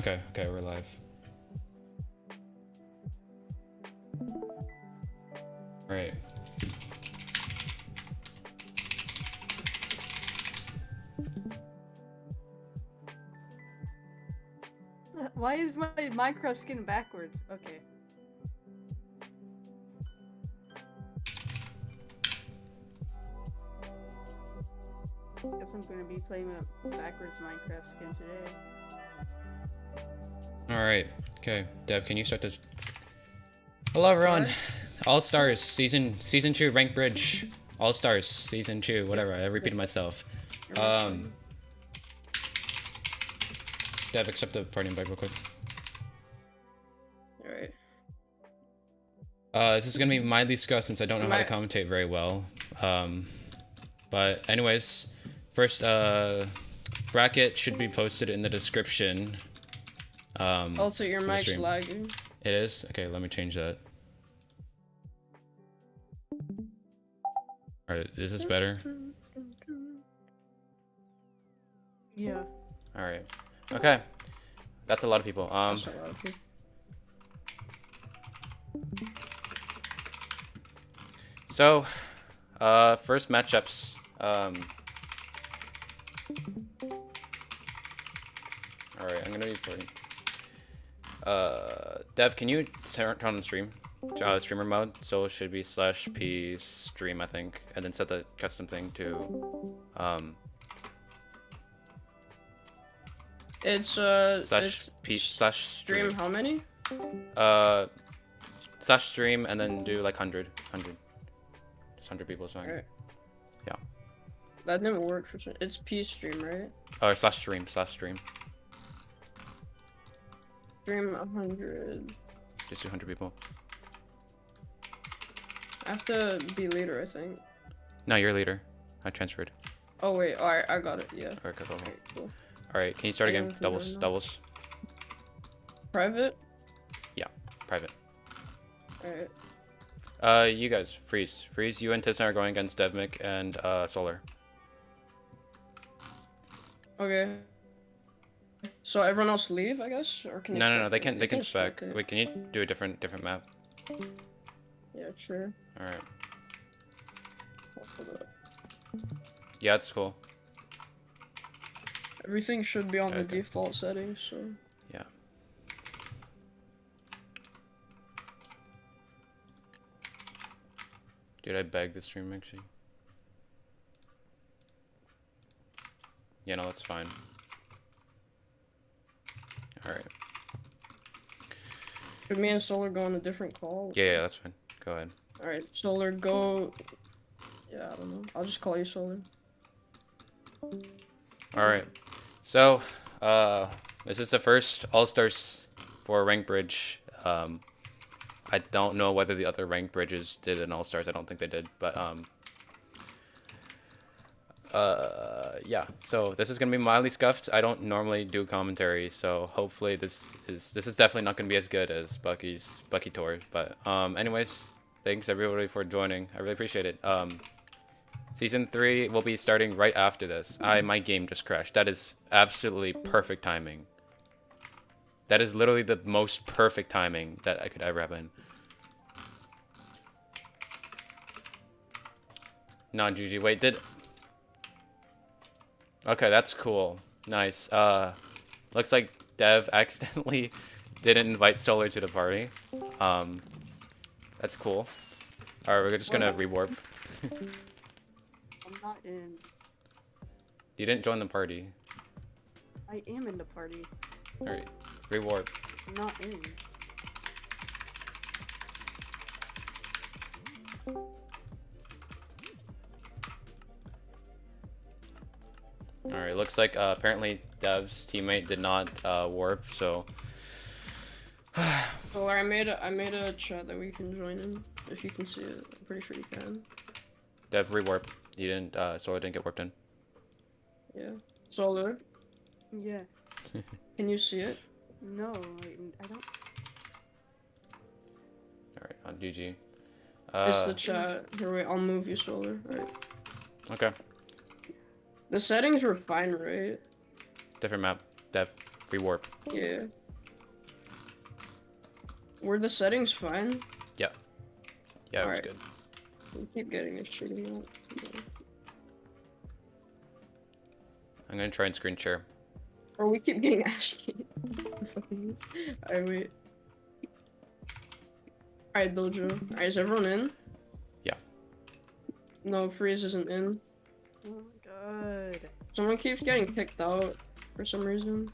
Okay, we're live. Alright. Why is my Minecraft skin backwards? Okay. Guess I'm gonna be playing a backwards Minecraft skin today. Alright. Okay, Dev, can you start this? Hello everyone. All-Stars season 2 Rank Bridge. All-Stars season 2, whatever. I repeated myself. Dev, accept the party invite real quick. Alright. This is gonna be mildly discussed since I don't know how to commentate very well. But anyways, first bracket should be posted in the description. Also, your mic's lagging. It is? Okay, let me change that. Alright, is this better? Yeah. Alright. Okay. That's a lot of people. That's a lot of people. So, first matchups. Alright, I'm gonna be putting. Dev, can you turn on the stream? Streamer mode, so it should be /p stream, I think, and then set the custom thing to It's /stream. How many? /stream and then do like 100. Just 100 people is fine. Right. Yeah. That didn't work for some. It's P stream, right? Or /stream. Stream 100. Just do 100 people. I have to be leader, I think. No, you're leader. I transferred. Oh wait, alright, I got it, yeah. Alright, cool. Cool. Alright, can you start again? Doubles. Private? Yeah, private. Alright. You guys, freeze. You and Tisna are going against Devmic and Solar. Okay. So everyone else leave, I guess, or can No, they can spec. Okay. Wait, can you do a different map? Yeah, sure. All right. Yeah, it's cool. Everything should be on the default settings, so. Yeah. Dude, I beg the stream actually. Yeah, no, that's fine. Alright. Could me and Solar go on a different call? Yeah, that's fine. Go ahead. Alright, Solar, go. Yeah, I don't know. I'll just call you Solar. Alright. So, this is the first All-Stars for Rank Bridge. I don't know whether the other Rank Bridges did an All-Stars. I don't think they did, but yeah, so this is gonna be mildly scuffed. I don't normally do commentary, so hopefully this is definitely not gonna be as good as Bucky Tour. But anyways, thanks everybody for joining. I really appreciate it. Season 3 will be starting right after this. My game just crashed. That is absolutely perfect timing. That is literally the most perfect timing that I could ever have in. Non GG. Wait, did. Okay, that's cool. Nice. Looks like Dev accidentally didn't invite Solar to the party. That's cool. Alright, we're just gonna rewarp. I'm not in. You didn't join the party. I am in the party. Alright, rewarp. I'm not in. Alright, looks like apparently Dev's teammate did not warp, so. Solar, I made a chat that we can join in. If you can see it, I'm pretty sure you can. Dev rewarp. You didn't. Solar didn't get warped in. Yeah. Solar. Yeah. Can you see it? No, I don't. Alright, on GG. It's the chat. Here, wait, I'll move you, Solar. Alright. Okay. The settings were fine, right? Different map. Dev. Rewarp. Yeah. Were the settings fine? Yeah. Yeah, it was Alright. good. We keep getting a shooting out. Yeah. I'm gonna try and screen share. Or we keep getting ashy. What the fuck is this? Alright, wait. Alright, Dojo. Alright, is everyone in? Yeah. No, Freeze isn't in. Oh my god. Someone keeps getting kicked out for some reason.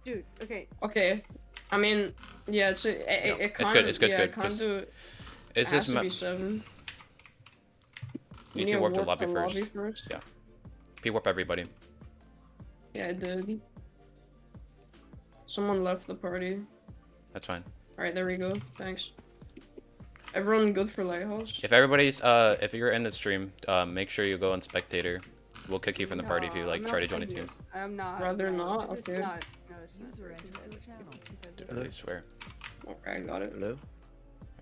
Dude, okay. Okay. I mean, yeah, it's it It's good, it's good, yeah, it's good. Just, it Is has this to be 7. You need to warp the lobby the first. lobby first. Yeah. P-warp everybody. Yeah, I did. Someone left the party. That's fine. Alright, there we go. Thanks. Everyone good for Lighthouse? If everybody's if you're in the stream, make sure you go on spectator. We'll kick you from the party if you like try to join a team. I'm not. Rather not? This is Okay. not. No, it's not. Dude, I swear. Alright, I got it. Hello?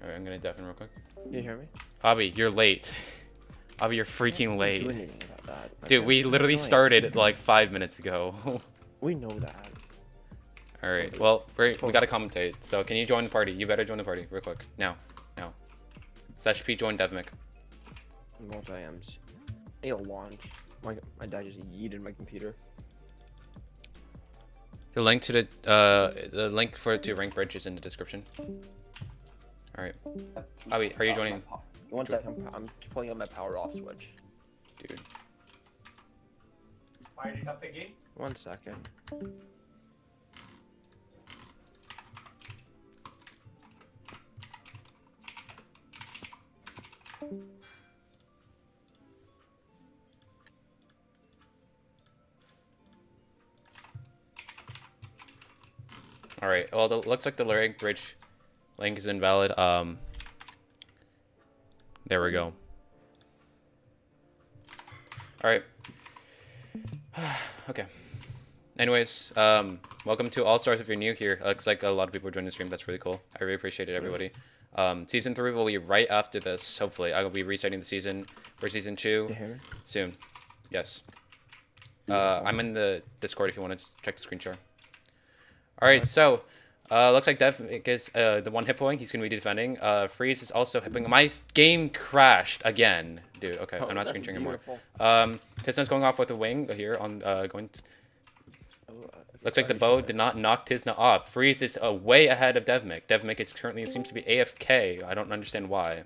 Alright, I'm gonna deafen real quick. Can you hear me? Avi, you're late. Avi, you're freaking I can't do late. anything about that. My Dude, we parents are literally annoying. started like 5 minutes ago. We know that. Alright, well, we gotta commentate. So can you join the party? You better join the party real quick. Now. Now. /P join DevMic. Multi-ams. I need a launch. My dad just yeeted my computer. The link to the link to rank bridge is in the description. Alright. Avi, are you joining? One second, I'm pulling up my power off switch. Dude. Fired it up again. 1 second. Alright, well, looks like the rank bridge link is invalid. There we go. Alright. Okay. Anyways, welcome to All-Stars if you're new here. Looks like a lot of people are joining the stream. That's really cool. I really appreciate it, everybody. Season 3 will be right after this, hopefully. I will be resetting the season for Season 2 Can you hear me? soon. Yes. I'm in the Discord if you want to check the screen share. Alright, so, looks like Dev gets the one hit point. He's going to be defending. Freeze is also hipping. My game crashed again. Dude, okay, Oh, I'm not that's screen sharing anymore. beautiful. Tisna's going off with a wing here on going. Oh, Looks like the bow did not knock Tisna off. Freeze is way ahead of DevMic. DevMic is currently, it seems to be AFK. I don't understand why.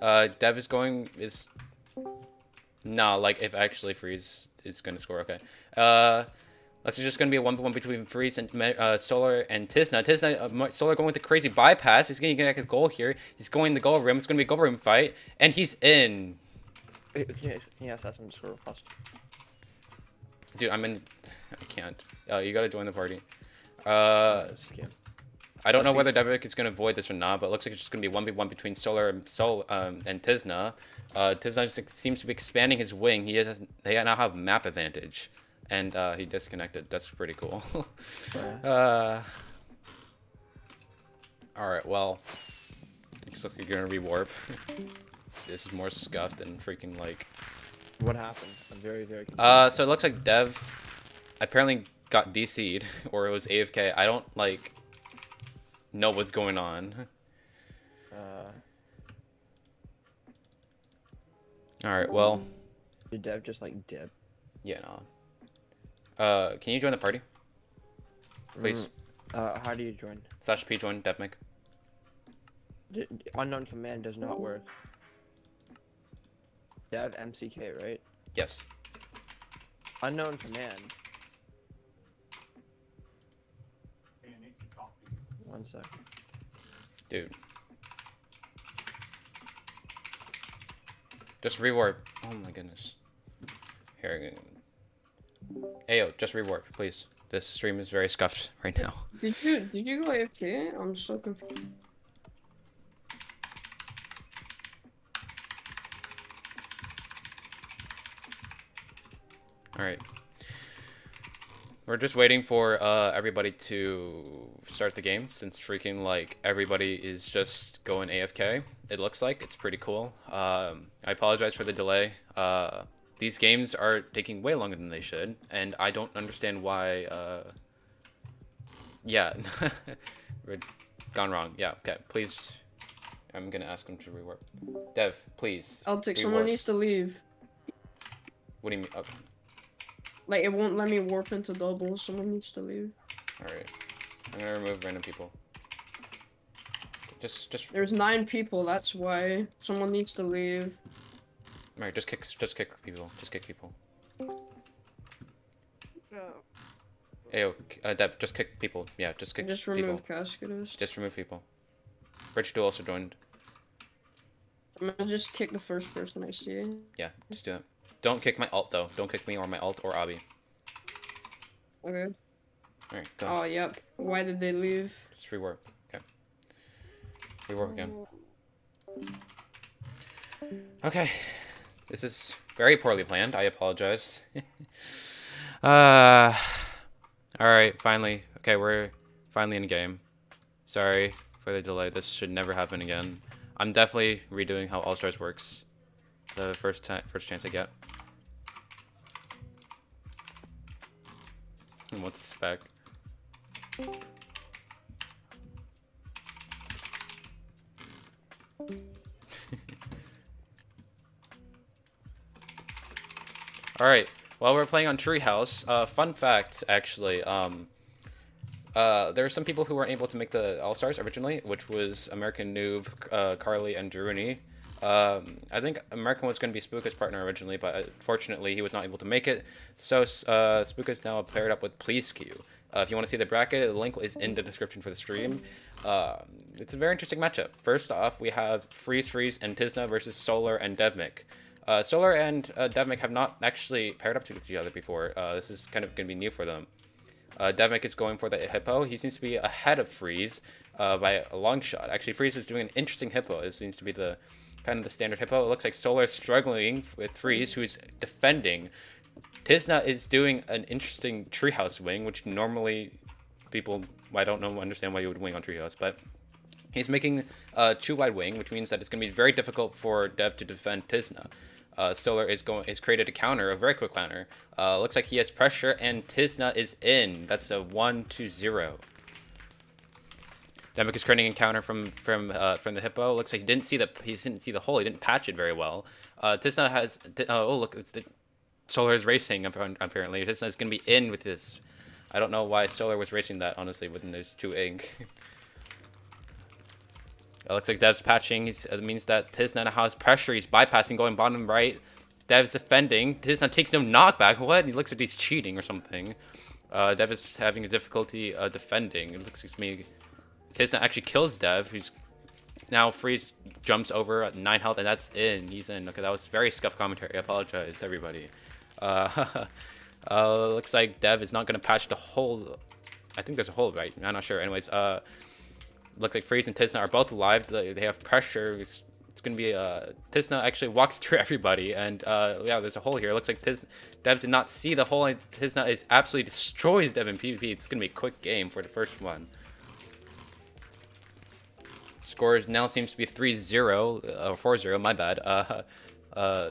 Dev is nah, like if actually Freeze is going to score, okay. Looks like just going to be a 1v1 between Freeze and Solar and Tisna. Tisna, Solar going with the crazy bypass. He's going to get a goal here. He's going the goal room. It's going to be a goal room fight. And he's in. Can you ask that some Discord request? Dude, I'm in. I can't. You got to join the party. Just can't. I don't know whether DevMic is going to avoid this or not, but it looks like it's just going to be 1v1 between Solar and Tisna. Tisna just seems to be expanding his wing. They now have map advantage. And he disconnected. That's pretty cool. Alright, well. Looks like you're gonna rewarp. This is more scuffed than freaking like. What happened? I'm very, very confused. So it looks like Dev apparently got DC'd, or it was AFK. I don't like know what's going on. Alright, well. Did Dev just like dip? Yeah, no. Can you join the party? Please. How do you join? /P join DevMic. Unknown command does not work. Dev MCK, right? Yes. Unknown command. 1 second. Dude. Just rewarp. Oh my goodness. Here. Ayo, just rewarp, please. This stream is very scuffed right now. Did you go AFK? I'm so confused. Alright. We're just waiting for everybody to start the game, since freaking like everybody is just going AFK. It looks like it's pretty cool. I apologize for the delay. these games are taking way longer than they should, and I don't understand why. Yeah, we're gone wrong. Yeah, okay. Please, I'm gonna ask him to rewarp. Dev, please. Eltik, rewarp. someone needs to leave. What do you mean? Oh, Like, it won't let me warp into doubles. Someone needs to leave. all right. I'm gonna remove random people. Just. There's 9 people, that's why. Someone needs to leave. All right, just kick people. Just kick people. Ayo, Dev, just kick people. Yeah, just kick Just people. remove Cascadus. Just remove people. Rich Duel also joined. I'm gonna just kick the first person I see. Yeah, just do it. Don't kick my alt though. Don't kick me or my alt or Abby. Okay. Alright, go. Oh, yep. Why did they leave? Just rework. Okay. Rework again. Okay. This is very poorly planned. I apologize. Alright, finally. Okay, we're finally in game. Sorry for the delay. This should never happen again. I'm definitely redoing how All-Stars works. The first chance I get. And what's the spec? Alright, while we're playing on Treehouse, fun fact, actually, there were some people who weren't able to make the All-Stars originally, which was American Noob, Carly, and Druni. I think American was going to be Spooka's partner originally, but unfortunately he was not able to make it, so Spooka's now paired up with Pleaseq. If you want to see the bracket, the link is in the description for the stream. It's a very interesting matchup. First off, we have Freeze and Tizna versus Solar and Devmik. Solar and Devmik have not actually paired up to each other before. This is kind of going to be new for them. Devmik is going for the Hippo. He seems to be ahead of Freeze by a long shot. Actually, Freeze is doing an interesting Hippo. It seems to be the kind of the standard Hippo. It looks like Solar is struggling with Freeze, who's defending. Tizna is doing an interesting Treehouse wing, which normally people, I don't know, understand why you would wing on Treehouse, but he's making a 2-wide wing, which means that it's going to be very difficult for Dev to defend Tizna. Solar is created a counter, a very quick counter. Looks like he has pressure, and Tizna is in. That's a 1-0. Devmik is creating a counter from the Hippo. Looks like he didn't see the hole. He didn't patch it very well. Tizna has. Oh look, it's the Solar is racing apparently. Tizna is gonna be in with this. I don't know why Solar was racing that honestly when there's 2 ink. It looks like Dev's patching. It means that Tizna now has pressure. He's bypassing, going bottom right. Dev's defending. Tizna takes no knockback. What? He looks like he's cheating or something. Dev is having a difficulty defending. It looks like me. Tizna actually kills Dev. Who's now Freeze jumps over at 9 health, and that's in. He's in. Okay, that was very scuffed commentary. I apologize, everybody. Looks like Dev is not going to patch the hole. I think there's a hole, right? I'm not sure. Anyways, looks like Freeze and Tizna are both alive. They have pressure. It's going to be Tizna actually walks through everybody, and yeah, there's a hole here. It looks like Dev did not see the hole, and Tizna is absolutely destroys Dev in PvP. It's going to be a quick game for the first one. Score now seems to be 3-0 or 4-0. My bad.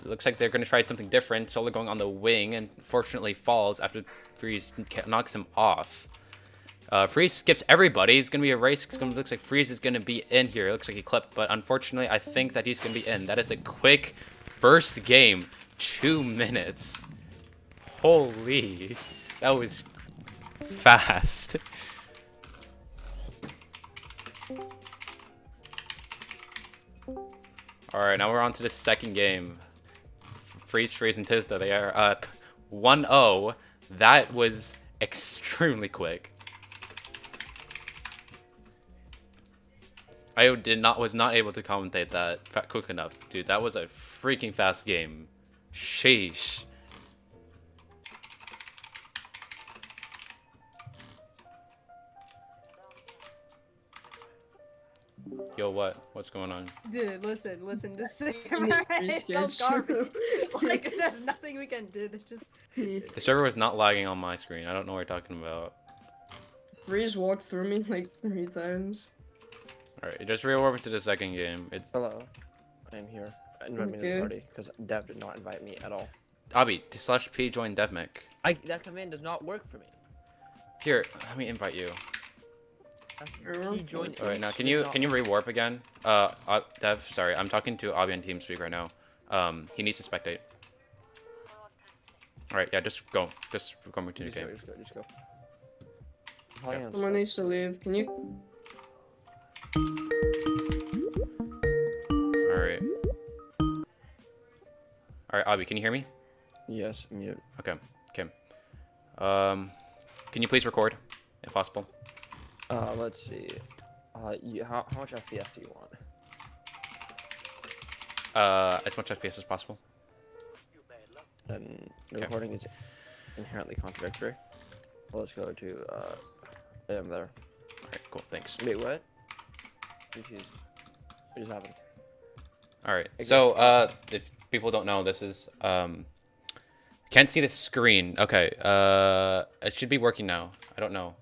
Looks like they're going to try something different. Solar going on the wing, and fortunately falls after Freeze knocks him off. Freeze skips everybody. It's going to be a race. Looks like Freeze is going to be in here. It looks like he clipped, but unfortunately, I think that he's going to be in. That is a quick first game. 2 minutes. Holy. That was fast. Alright, now we're on to the second game. Freeze, and Tizna, they are up 1-0. That was extremely quick. I was not able to commentate that quick enough. Dude, that was a freaking fast game. Sheesh. Yo, what? What's going on? Dude, listen, this server is so garbage. Like, there's nothing we can do. It's just... The server was not lagging on my screen. I don't know what you're talking about. Freeze walked through me like 3 times. Alright, just rewarp to the second game. It's Hello, I am here. Invite me to the party because Dev did not invite me at all. Abby, /P join DevMic. That command does not work for me. Here, let me invite you. P join. All right, now can you rewarp again? Dev, sorry, I'm talking to Abby on TeamSpeak right now. He needs to spectate. All right, yeah, just go back to the game. Just go. Someone needs to leave. Can you? All right, Abby, can you hear me? Yes, mute. Okay. Can you please record, if possible? Let's see. How much FPS do you want? As much FPS as possible. Then the recording is inherently contradictory. Well, let's go to there. All right, cool. Thanks. Wait, what? What just happened? All right. So, if people don't know, this is can't see the screen. Okay. It should be working now. I don't know.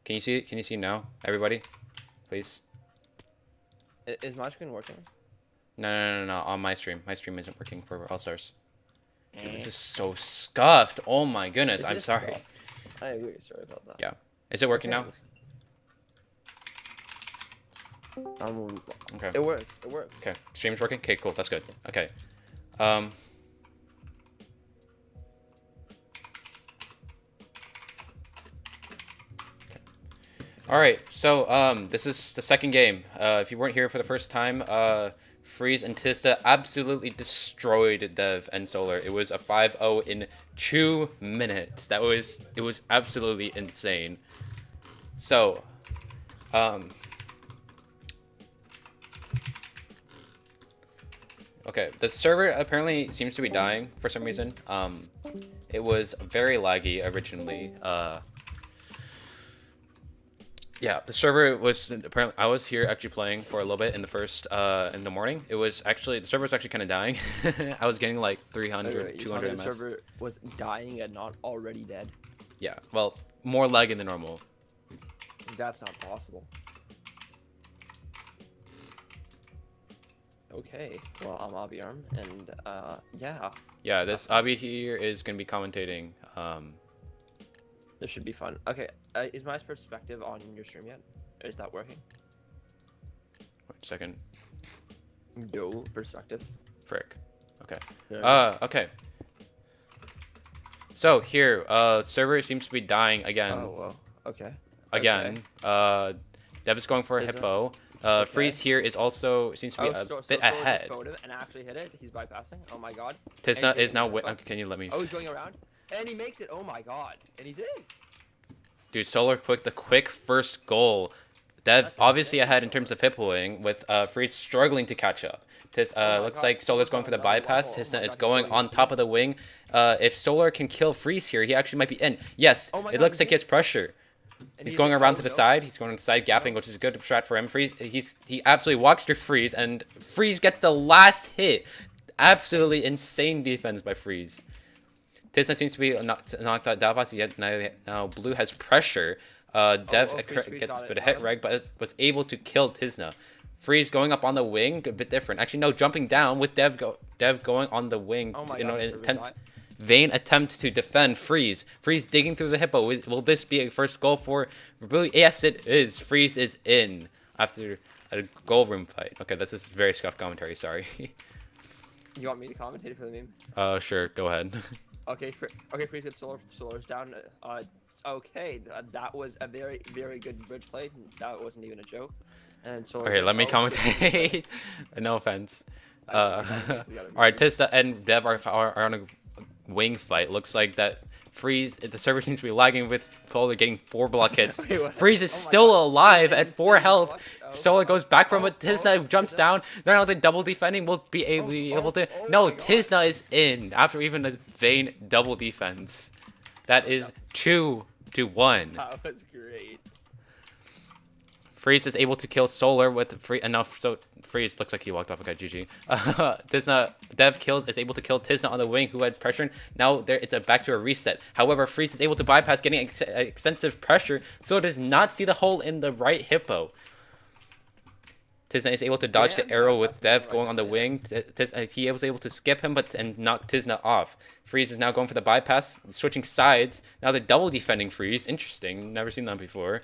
Can you see it? Can you see now, everybody? Please. Is my screen working? No. On my stream. My stream isn't working for ALLSTARS. Dude, this is so scuffed. Oh my goodness. I'm sorry. I agree. Sorry about that. Yeah. Is it working now? Okay. It works. Okay. Stream's working? Okay, cool. That's good. Okay. All right. So, this is the second game. If you weren't here for the first time, Freeze and Tista absolutely destroyed Dev and Solar. It was a 5-0 in 2 minutes. It was absolutely insane. So, okay, the server apparently seems to be dying for some reason. It was very laggy originally. Yeah, the server was apparently. I was here actually playing for a little bit in the first in the morning. It was actually the server was actually kind of dying. I was getting like 300, 200 ms. The server was dying and not already dead. Yeah, well, more lagging than normal. That's not possible. Okay, well, I'm Abiarm, and yeah. Yeah, this Abi here is gonna be commentating. This should be fun. Okay, is my perspective on your stream yet? Is that working? Wait a second. No perspective. Frick. Okay. Yeah. Okay. So here, server seems to be dying again. Oh well. Okay. Again. Okay. Dev is going for a hippo. Okay. Freeze here is also seems to be a bit ahead. And actually hit it. He's bypassing. Oh my god. Tisna is now. Okay, can you let me? Oh, he's going around, and he makes it. Oh my god. And he's in. Dude, Solar the quick first goal. Dev obviously ahead in terms of hippoing, with Freeze struggling to catch up. Looks like Solar's going for the bypass. Tisna is going on top of the wing. If Solar can kill Freeze here, he actually might be in. Yes, it looks like he has pressure. He's going around to the side. He's going to the side gapping, which is a good strat for him. Freeze, he absolutely walks through Freeze, and Freeze gets the last hit. Absolutely insane defense by Freeze. Tisna seems to be knocked out Davos, yet now Blue has pressure. Dev gets a bit of hit reg, but was able to kill Tisna. Freeze going up on the wing, a bit different. Actually, no, jumping down with Dev going on the wing. Vain attempt to defend Freeze. Freeze digging through the hippo. Will this be a first goal for Blue? Yes, it is. Freeze is in after a goal room fight. Okay, this is very scuffed commentary. Sorry. You want me to commentate for the meme? Sure. Go ahead. Okay, Freeze gets Solar's down. Okay, that was a very, very good bridge play. That wasn't even a joke. And Solar's okay, let me commentate. No offense. All right, Tista and Dev are on a wing fight. Looks like that Freeze, the server seems to be lagging with Solar getting 4 block hits. Freeze is still alive at 4 health. Solar goes back from it. Tisna jumps down. They're not the double defending. Will be able to. No, Tisna is in after even a vain double defense. That is 2-1. That was great. Freeze is able to kill Solar with enough. So Freeze looks like he walked off. Okay, GG. Tisna, Dev is able to kill Tisna on the wing, who had pressure. Now it's back to a reset. However, Freeze is able to bypass getting extensive pressure, so does not see the hole in the right hippo. Tizna is able to dodge the arrow with Dev right, going on the yeah. wing. He was able to skip him, and knock Tizna off. Freeze is now going for the bypass, switching sides. Now the double defending Freeze. Interesting. Never seen that before.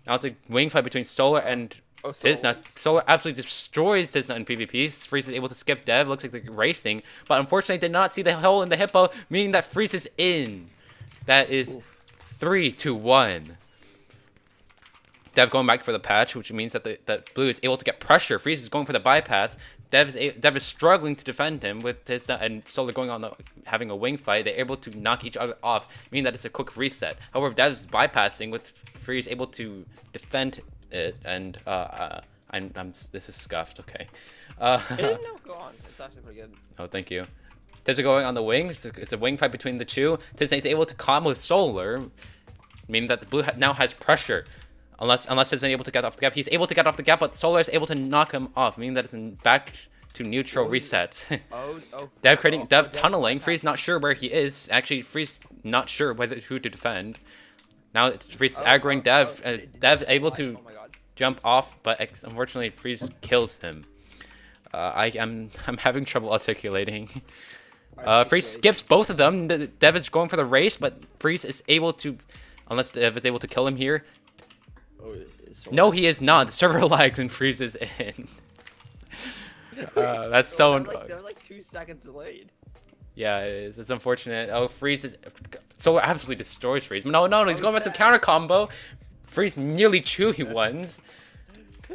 Now it's a wing fight between Solar and Tizna. Solar absolutely destroys Tizna in PvP. Freeze is able to skip Dev. Looks like they're racing, but unfortunately did not see the hole in the hippo, meaning that Freeze is in. That is 3-1. Dev going back for the patch, which means that that Blue is able to get pressure. Freeze is going for the bypass. Dev is struggling to defend him with Tizna and Solar going on having a wing fight. They're able to knock each other off, meaning that it's a quick reset. However, Dev is bypassing with Freeze able to defend it, and this is scuffed. Okay. No, go on. It's actually pretty good. Oh, thank you. Tizna going on the wings. It's a wing fight between the two. Tizna is able to combo with Solar, meaning that the Blue now has pressure. Unless he's able to get off the gap. He's able to get off the gap, but Solar is able to knock him off, meaning that it's back to neutral reset. Dev tunneling. Freeze not sure where he is. Actually, Freeze not sure who to defend. Now it's Freeze aggroing Dev. Dev able to jump off, but unfortunately Freeze kills him. I'm having trouble articulating. Freeze skips both of them. Dev is going for the race, but Freeze is able to, unless Dev is able to kill him here. No, he is not. The server lags and freezes in. That's so. They're like 2 seconds delayed. Yeah, it is. It's unfortunate. Oh, Freeze is. Solar absolutely destroys Freeze. No, he's going back to counter combo. Freeze nearly chewy ones.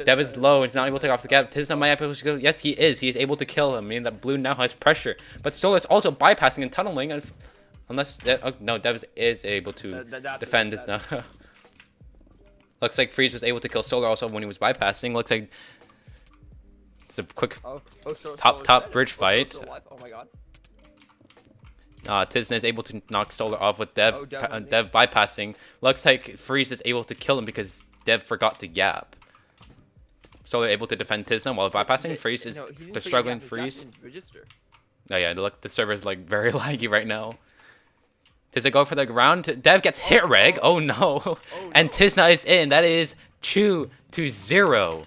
Dev is low. He's not able to take off the gap. Tizna might be able to go. Yes, he is. He is able to kill him, meaning that Blue now has pressure. But Solar is also bypassing and tunneling. Unless. No, Dev is able to defend his now. Looks like Freeze was able to kill Solar also when he was bypassing. Looks like it's a quick top bridge fight. Oh my god. Tizna is able to knock Solar off with Dev bypassing. Looks like Freeze is able to kill him because Dev forgot to gap. Solar able to defend Tizna while bypassing. Freeze is they're struggling. Freeze. Oh yeah, look, the server is like very laggy right now. Tizna go for the ground. Dev gets hit reg. Oh no. And Tizna is in. That is 2-0.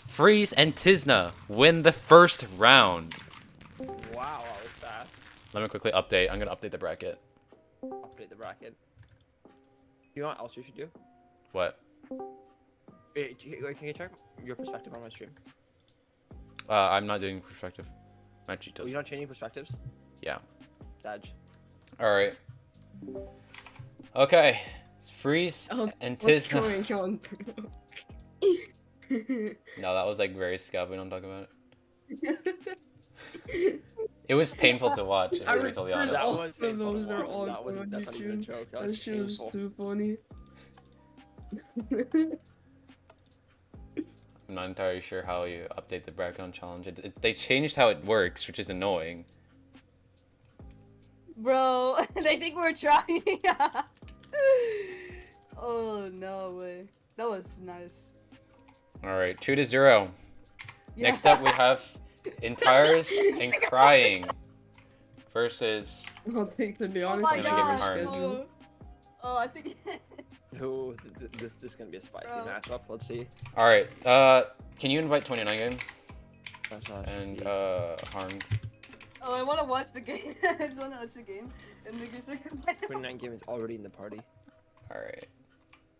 Freeze and Tizna win the first round. Wow, that was fast. Let me quickly update. I'm gonna update the bracket. Update the bracket. You know what else you should do? What? Can you check your perspective on my stream? I'm not doing perspective. My Cheetos. You're not changing perspectives? Yeah. Dodge. Alright. Okay. Freeze and Tizna. What's going on? No, that was like very scuff. We don't talk about it. It was painful to watch, if I'm totally honest. That was painful. Those are all That wasn't on that's not even a YouTube. joke. That That was shit was painful. too funny. I'm not entirely sure how you update the background challenge. They changed how it works, which is annoying. Bro, they think we're trying. Oh no way. That was nice. Alright, 2-0. Yeah. Next up we have Entires and Crying versus I'll take, to be Oh honest, my I'm gonna give him god. hard. schedule. Oh, I think. Ooh, this is gonna be a spicy Bro. matchup. Let's see. Alright, can you invite 29 again? And Harmed. Oh, I want to watch the game. I just want to watch the game. And the games are 29 game is already in the party. Alright.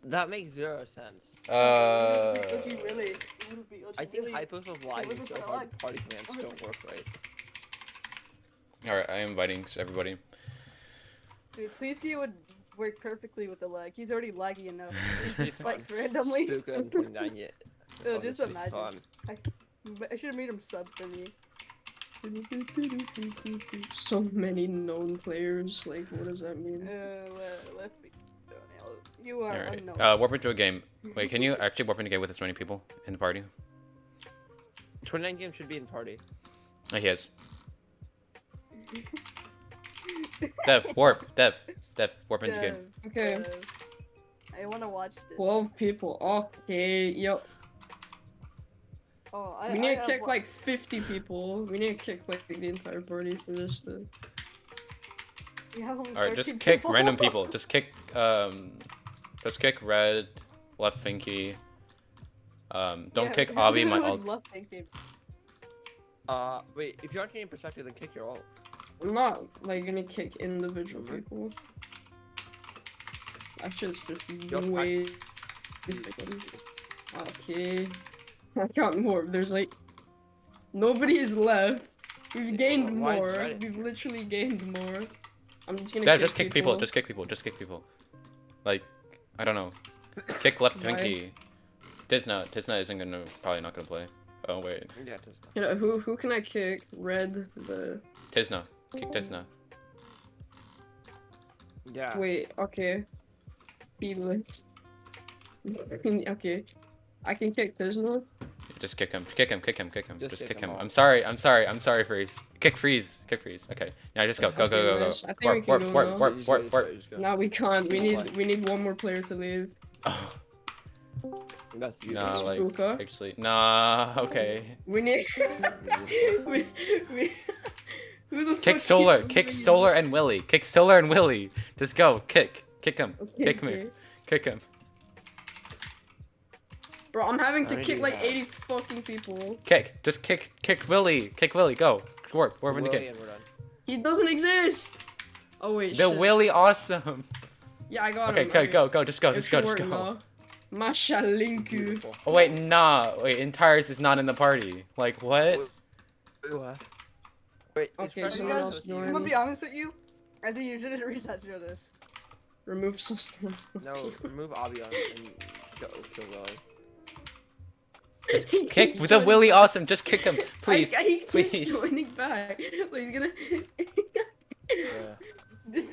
That makes 0 sense. OG really. It would be OG I think really. Hypos was lagging was so gonna hard. lag. Party commands don't work right. Alright, I am inviting everybody. Dude, Pleasky would work perfectly with the lag. He's already laggy enough. He He's just spikes randomly. Stuka and 29 yet. Oh, just Honestly, imagine. fun. I should have made him sub for me. So many known players, like, what does that mean? Left me. You are Alright. unknown. Warp into a game. Wait, can you actually warp into a game with this many people in the party? 29 game should be in party. Oh, he is. Dev, warp. Dev, warp into game. Okay. I want to watch this. 12 people. Okay, yo. Oh, We need to kick like 50 people. We need to kick like the entire party for this to... Alright, just kick random people. Just kick red, left pinky, Don't kick Avi, my I ult. love pink games. Wait, if you're not changing perspective, then kick your ult. I'm not like gonna kick individual Mhm. people. That shit's just Just way. Okay. I got more. There's like nobody's left. We've gained Why is more. Reddit We've here? literally gained more. I'm just gonna Yeah, just kick people. Just kick people. Just kick people. Like, I don't know. Kick left Why? Twinkie. Tisna isn't gonna probably not gonna play. Oh wait, Yeah, it is. You know, who can I kick? Red the Tisna. Kick Tisna. Yeah. wait, okay. Felix. Okay. I can kick Tisna. Just kick him. Kick him. Kick him. Kick him. Just Just kick kick him him. all. I'm sorry. I'm sorry. I'm sorry, Freeze. Kick Freeze. Kick Freeze. Okay. Yeah, just go. Go. Okay, Go. Go. Go. nice. I think Warp. we can Warp. go Warp. now. Warp. Just Warp. go, Warp. just go. No, we can't. We Why? need one more player to leave. Oh, That's you. nah, like Spooka. actually, nah. Okay. We need we, we who the Kick fuck Solar. keeps Kick leaving? Solar and Willy. Kick Solar and Willy. Just go. Kick. Kick him. Okay, Kick me. okay. Kick him. Bro, I'm having to I kick do like that. 80 fucking people. Kick. Just kick. Kick Willy. Kick Willy. Go. Warp. Warp in the Willy game. and we're done. He doesn't exist. Oh wait, The shit. Willy awesome. Yeah, I got Okay. him. Go. Go. Go. Just go. It Just go. should Just work go. now. Mashalinku. Beautiful. Oh wait, nah. Wait, Entires is not in the party. Like what? Wait, what? Wait, it's Okay, fresh someone now, else so it's join. I'm gonna be honest with you. I think you should just reset through this. Remove system. No, remove Avion and go kill Willy. Kick the Willy awesome. Just kick him, please. He keeps please. joining back. Like he's gonna. Yeah.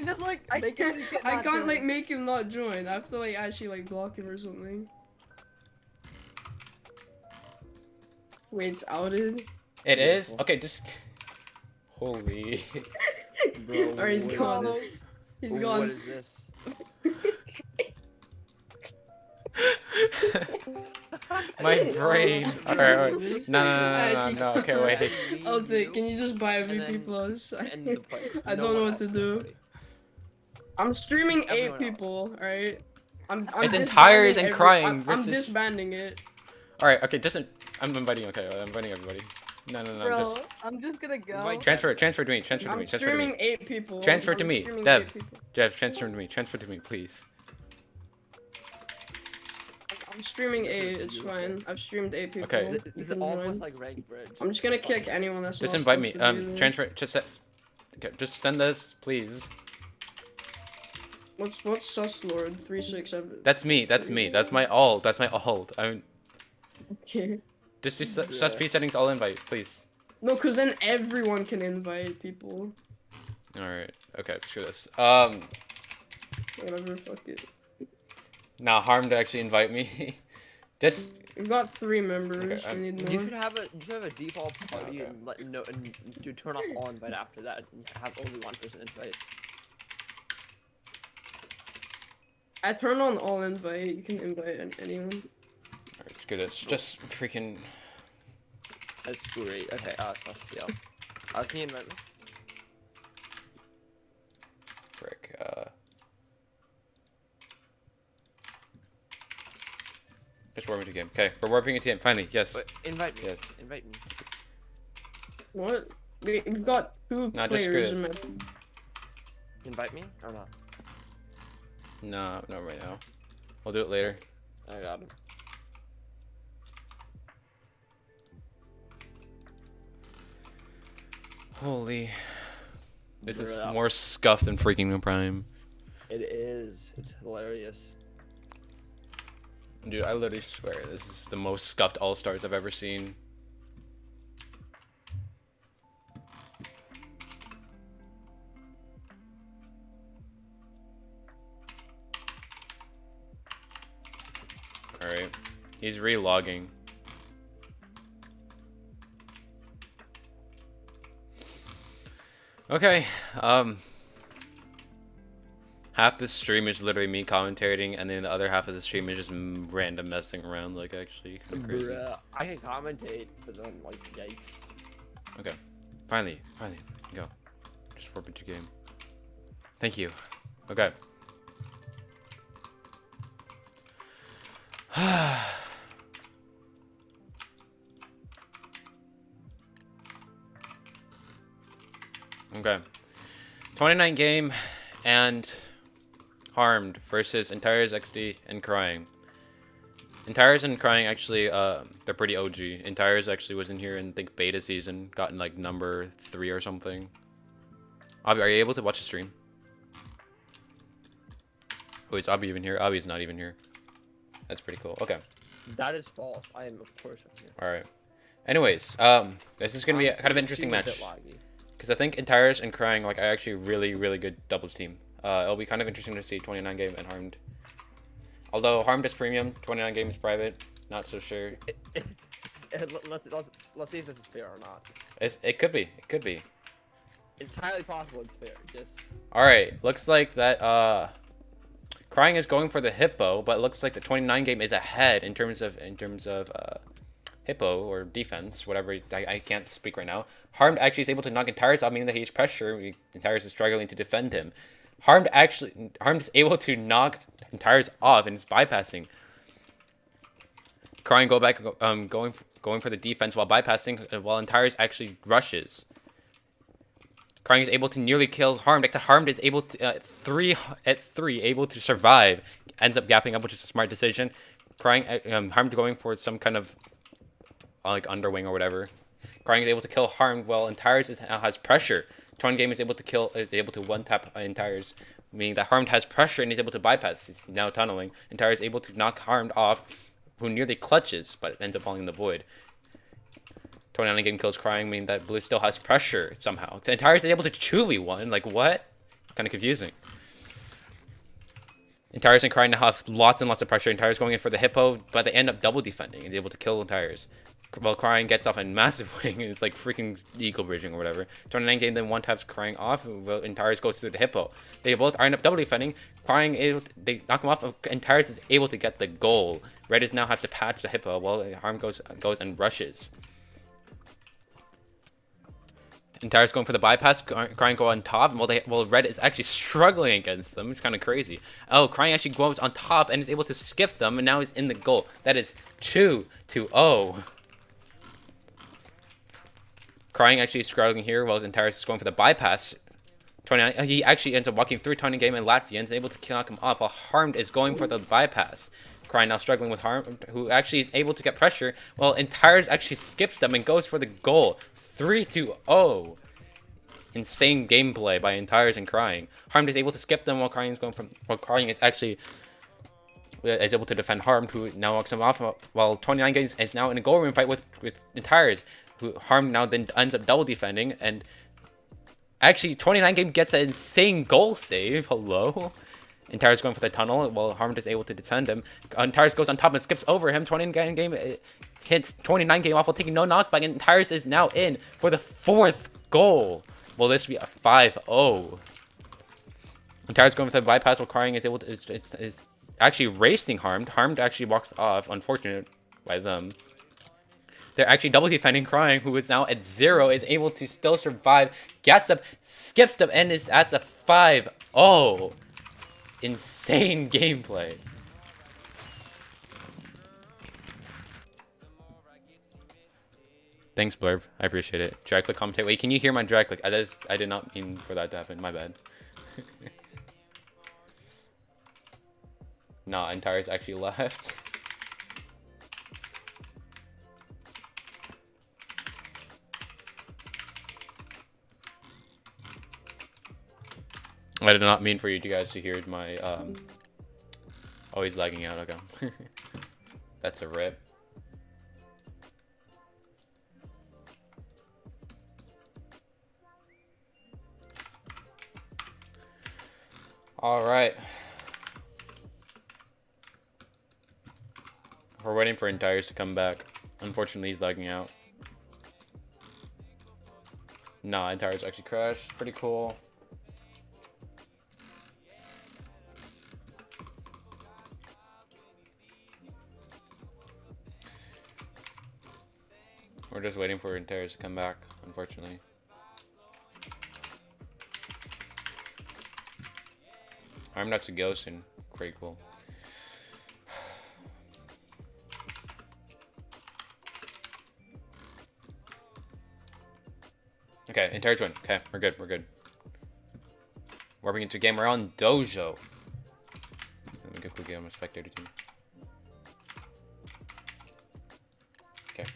Just like I make can't. it I not can't join. like make him not join. I have to like actually like block him or something. Wait, it's outed. It is okay. Just holy. Bro, Or he's what is gone. this? He's What gone. is this? My brain. Alright. No. Okay, wait. Eltik, can you just buy a And VP then Plus? end the play. I No don't know one what to else, do. nobody. I'm streaming 8 Everyone else. people, alright? I'm It's disbanding Entires and Crying I'm versus- disbanding it. Alright. Okay. I'm inviting. Okay. I'm inviting everybody. No. Bro, Just I'm just gonna go. Invite transfer to me. Transfer to I'm me. Transfer to streaming me. 8 people. Transfer to I'm me, streaming Dev. 8 people. Jeff, transfer to me. Transfer to me, please. I'm streaming 8, it's fine. I've streamed 8 people. Okay. You This is can almost join. like ranked bridge. I'm just gonna kick anyone that's Just not invite me. supposed to be there. Transfer. Okay, just send this, please. What's Sus Lord 367? That's me. That's me. That's my alt. That's my alt. I'm Okay. just sus P settings all invite, please. No, cause then everyone can invite people. All right. Okay. Screw this. Whatever, fuck it. Not harm to actually invite me. Just We've got 3 members. Okay, we need more. You should have a default party Okay. and let know and do turn off all invite after that and have only one person invite. I turn on all invite. You can invite anyone. all right, screw this. Just freaking. That's great. Okay, yeah. Can you invite me? Frick. Just warping to game. Okay, we're warping into game. Finally, yes. But invite me. Yes. Invite me. What? We've got 2 Nah, just screw players. this. in my- Invite me or not? No, not right now. We'll do it later. I got him. Holy. This is Bruh. more scuffed than freaking New Prime. It is. It's hilarious. Dude, I literally swear this is the most scuffed All-Stars I've ever seen. Alright. He's re-logging. Okay, half the stream is literally me commentating, and then the other half of the stream is just random messing around, like actually kind of crazy. Bruh, I can commentate, but then like yikes. Okay, finally, go. Just warp into game. Thank you. Okay. Okay. 29 game and Harmed versus Entires XD and Crying. Entires and Crying actually, they're pretty OG. Entires actually was in here in, I think, beta season. Gotten like number 3 or something. Abby, are you able to watch the stream? Oh, is Abby even here? Abby's not even here. That's pretty cool. Okay. That is false. I am, of course, here. Alright. Anyways, this is gonna be a kind of interesting match. Because I think Entires and Crying, like, are actually really good doubles team. It'll be kind of interesting to see 29 game and Harmed. Although Harmed is premium, 29 game is private. Not so sure. Let's see if this is fair or not. It could be. It could be. Entirely possible it's fair. Just. Alright, looks like that Crying is going for the hippo, but it looks like the 29 game is ahead in terms of hippo or defense, whatever. I can't speak right now. Harmed actually is able to knock Entires out, meaning that he's pressure. Entires is struggling to defend him. Harmed is able to knock Entires off and is bypassing. Crying going for the defense while bypassing, while Entires actually rushes. Crying is able to nearly kill Harmed, except Harmed is able to 3 able to survive. Ends up gapping up, which is a smart decision. Crying Harmed going for some kind of like underwing or whatever. Crying is able to kill Harmed while Entires now has pressure. Twin game is able to one tap Entires, meaning that Harmed has pressure and he's able to bypass. He's now tunneling. Entires is able to knock Harmed off, who nearly clutches, but it ends up falling in the void. 29 game kills Crying, meaning that Blue still has pressure somehow. Entires is able to 2v1. Like, what? Kind of confusing. Entires and Crying now have lots and lots of pressure. Entires going in for the hippo, but they end up double defending and able to kill Entires. While Crying gets off a massive wing, and it's like freaking eagle bridging or whatever. 29 game then one taps Crying off, while Entires goes through the hippo. They both end up double defending. Crying they knock him off. Entires is able to get the goal. Red now has to patch the hippo while Harm goes and rushes. Entires going for the bypass. Crying go on top. While Red is actually struggling against them. It's kind of crazy. Oh, Crying actually goes on top and is able to skip them, and now he's in the goal. That is 2-0. Crying actually struggling here while Entires is going for the bypass. 29, he actually ends up walking through Tony game and Latvians and able to knock him off while Harmed is going for the bypass. Crying now struggling with Harmed, who actually is able to get pressure while Entires actually skips them and goes for the goal. 3-0. Insane gameplay by Entires and Crying. Harmed is able to skip them while Crying is actually is able to defend Harmed, who now walks him off while 29 games is now in a goal room fight with Entires. Who Harmed now then ends up double defending, and actually 29 game gets an insane goal save. Hello. Entires going for the tunnel while Harmed is able to defend him. Entires goes on top and skips over him. 29 game hits 29 game off while taking no knockback, and Entires is now in for the 4th goal. Will this be a 5-0? Entires going for the bypass while Crying is able to is actually racing Harmed. Harmed actually walks off. Unfortunate by them. They're actually double defending Crying, who is now at 0, is able to still survive, gets up, skips them, and is at the 5-0. Insane gameplay. Thanks, Blurb. I appreciate it. Drag click commentate. Wait, can you hear my drag click? I did not mean for that to happen. My bad. Nah, Entires actually left. I did not mean for you guys to hear my, oh, he's lagging out, okay. That's a rip. Alright. We're waiting for Entires to come back. Unfortunately, he's lagging out. Nah, Entires actually crashed. Pretty cool. We're just waiting for Entires to come back, unfortunately. I'm not to ghost and pretty cool. Okay, Entires win. Okay, we're good, we're good. warping into game. We're on Dojo. Let me quickly get on my spectator team. Okay.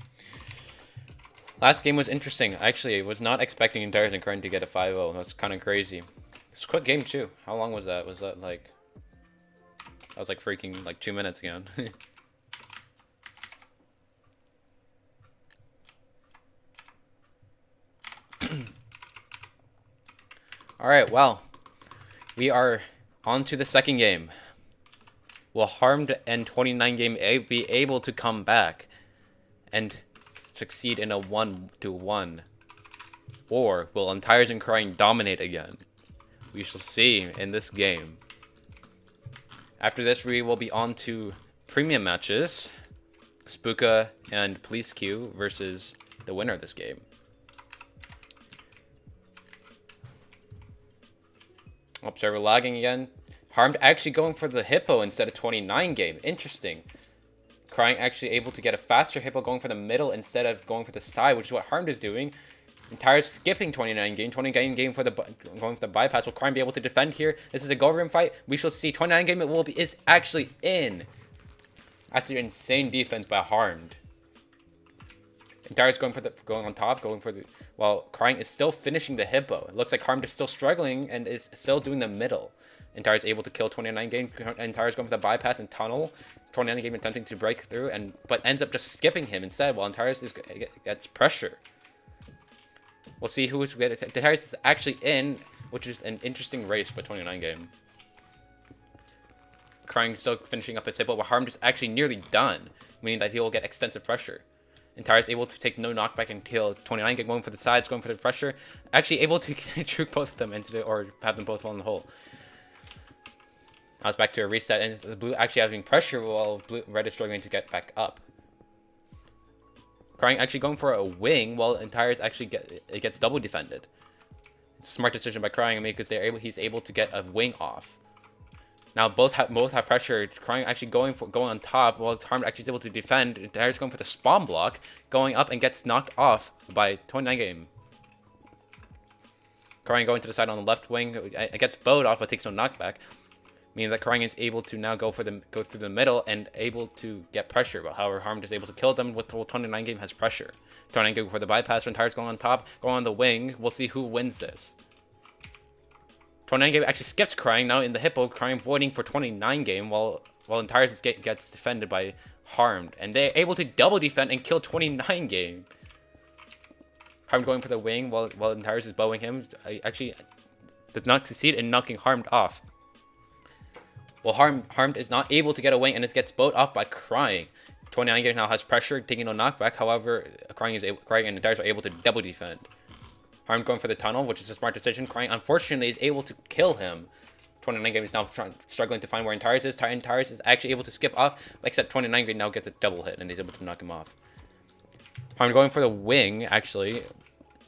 Last game was interesting. Actually, I was not expecting Entires and Crane to get a 5-0. That's kind of crazy. It's a quick game too. How long was that? Was that like... That was like freaking like 2 minutes again. Alright, well. We are on to the second game. Will Harmed and 29 game be able to come back and succeed in a 1-1? Or will Entires and Crying dominate again? We shall see in this game. After this, we will be on to premium matches. Spooka and Police Q versus the winner of this game. Observer lagging again. Harmed actually going for the Hippo instead of 29 game. Interesting. Crying actually able to get a faster Hippo going for the middle instead of going for the side, which is what Harmed is doing. Entire skipping 29 game. 29 game for the going for the bypass. Will Crying be able to defend here? This is a go room fight. We shall see. 29 game is actually in. After an insane defense by Harmed. Entire is going on top, while Crying is still finishing the Hippo. It looks like Harmed is still struggling and is still doing the middle. Entire is able to kill 29 game. Entire is going for the bypass and tunnel. 29 game attempting to break through, but ends up just skipping him instead, while Entire gets pressure. We'll see who is Entire is actually in, which is an interesting race for 29 game. Crying still finishing up his Hippo, while Harmed is actually nearly done, meaning that he will get extensive pressure. Entire is able to take no knockback and kill 29 game, going for the sides, going for the pressure. Actually able to juke both of them or have them both fall in the hole. Now it's back to a reset, and the blue actually having pressure while red is struggling to get back up. Crying actually going for a wing while Entire is actually gets double defended. It's a smart decision by Crying because he's able to get a wing off. Now both have pressure. Crying actually going on top while Harmed actually is able to defend. Entire is going for the spawn block, going up and gets knocked off by 29 game. Crying going to the side on the left wing. It gets bowed off but takes no knockback. Meaning that Crying is able to now go through the middle and able to get pressure. But however, Harmed is able to kill them with the 29 game has pressure. 29 game for the bypass. Entire's going on top, going on the wing. We'll see who wins this. 29 game actually skips Crying now in the Hippo. Crying voiding for 29 game while Entire gets defended by Harmed. And they're able to double defend and kill 29 game. Harmed going for the wing while Entire is bowing him. Actually does not succeed in knocking Harmed off. Well, Harmed is not able to get a wing and it gets bowed off by Crying. 29 game now has pressure, taking no knockback. However, Crying and Entire are able to double defend. Harmed going for the tunnel, which is a smart decision. Crying, unfortunately, is able to kill him. 29 game is now struggling to find where Entire is. Entire is actually able to skip off, except 29 game now gets a double hit and he's able to knock him off. Harmed going for the wing, actually.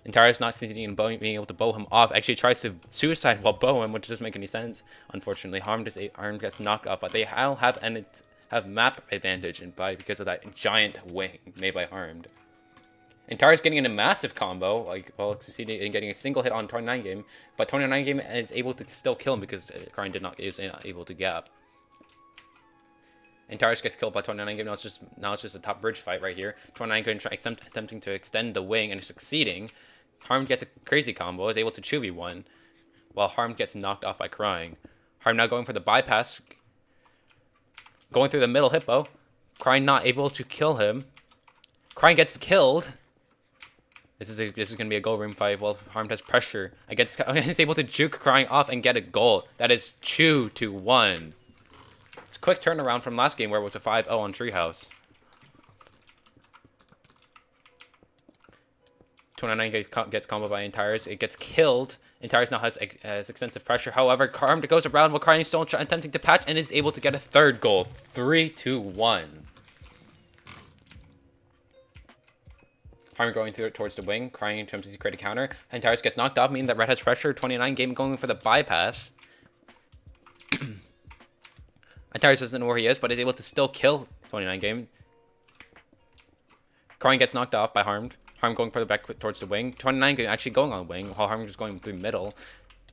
Entire is not succeeding in being able to bow him off. Actually tries to suicide while bow him, which doesn't make any sense. Unfortunately, Harmed gets knocked off, but they all have map advantage because of that giant wing made by Harmed. Entire is getting in a massive combo, while succeeding in getting a single hit on 29 game, but 29 game is able to still kill him because Crying is not able to gap. Entire gets killed by 29 game. Now it's just a top bridge fight right here. 29 game attempting to extend the wing and succeeding. Harmed gets a crazy combo, is able to 2v1, while Harmed gets knocked off by Crying. Harmed now going for the bypass, going through the middle Hippo. Crying not able to kill him. Crying gets killed. This is gonna be a goal room fight. Well, Harmed has pressure. He's able to juke Crying off and get a goal. That is 2-1. It's a quick turnaround from last game where it was a 5-0 on Treehouse. 29 gets comboed by Entires. It gets killed. Entires now has extensive pressure. However, Harmed goes around while Crying is still attempting to patch and is able to get a third goal. 3-1. Harmed going towards the wing. Crying attempting to create a counter. Entires gets knocked off, meaning that red has pressure. 29 game going for the bypass. Entires doesn't know where he is, but is able to still kill 29 game. Crying gets knocked off by Harmed. Harmed going further back towards the wing. 29 game actually going on the wing, while Harmed is going through middle.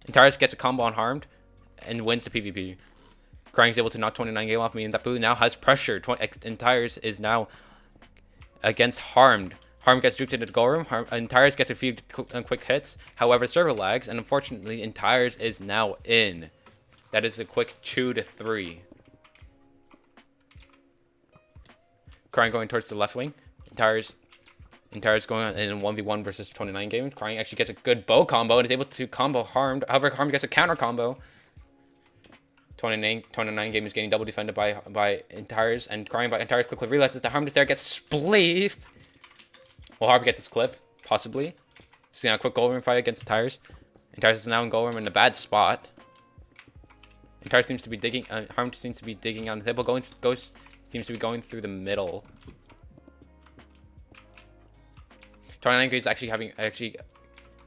Entires gets a combo on Harmed and wins the PvP. Crying's able to knock 29 game off, meaning that Blue now has pressure. Entires is now against Harmed. Harmed gets duped into the goal room. Entires gets a few quick hits. However, server lags, and unfortunately, Entires is now in. That is a quick 2-3. Crying going towards the left wing. Entires going on in a 1v1 versus 29 game. Crying actually gets a good bow combo and is able to combo Harmed. However, Harmed gets a counter combo. 29 game is getting double defended by Entires, and Crying by Entires quickly realizes that Harmed is there, gets spleefed. Will Harmed get this clip? Possibly. It's now a quick goal room fight against Entires. Entires is now in goal room in a bad spot. Entires seems to be digging. Harmed seems to be digging on the table. Ghost seems to be going through the middle. 29 grades actually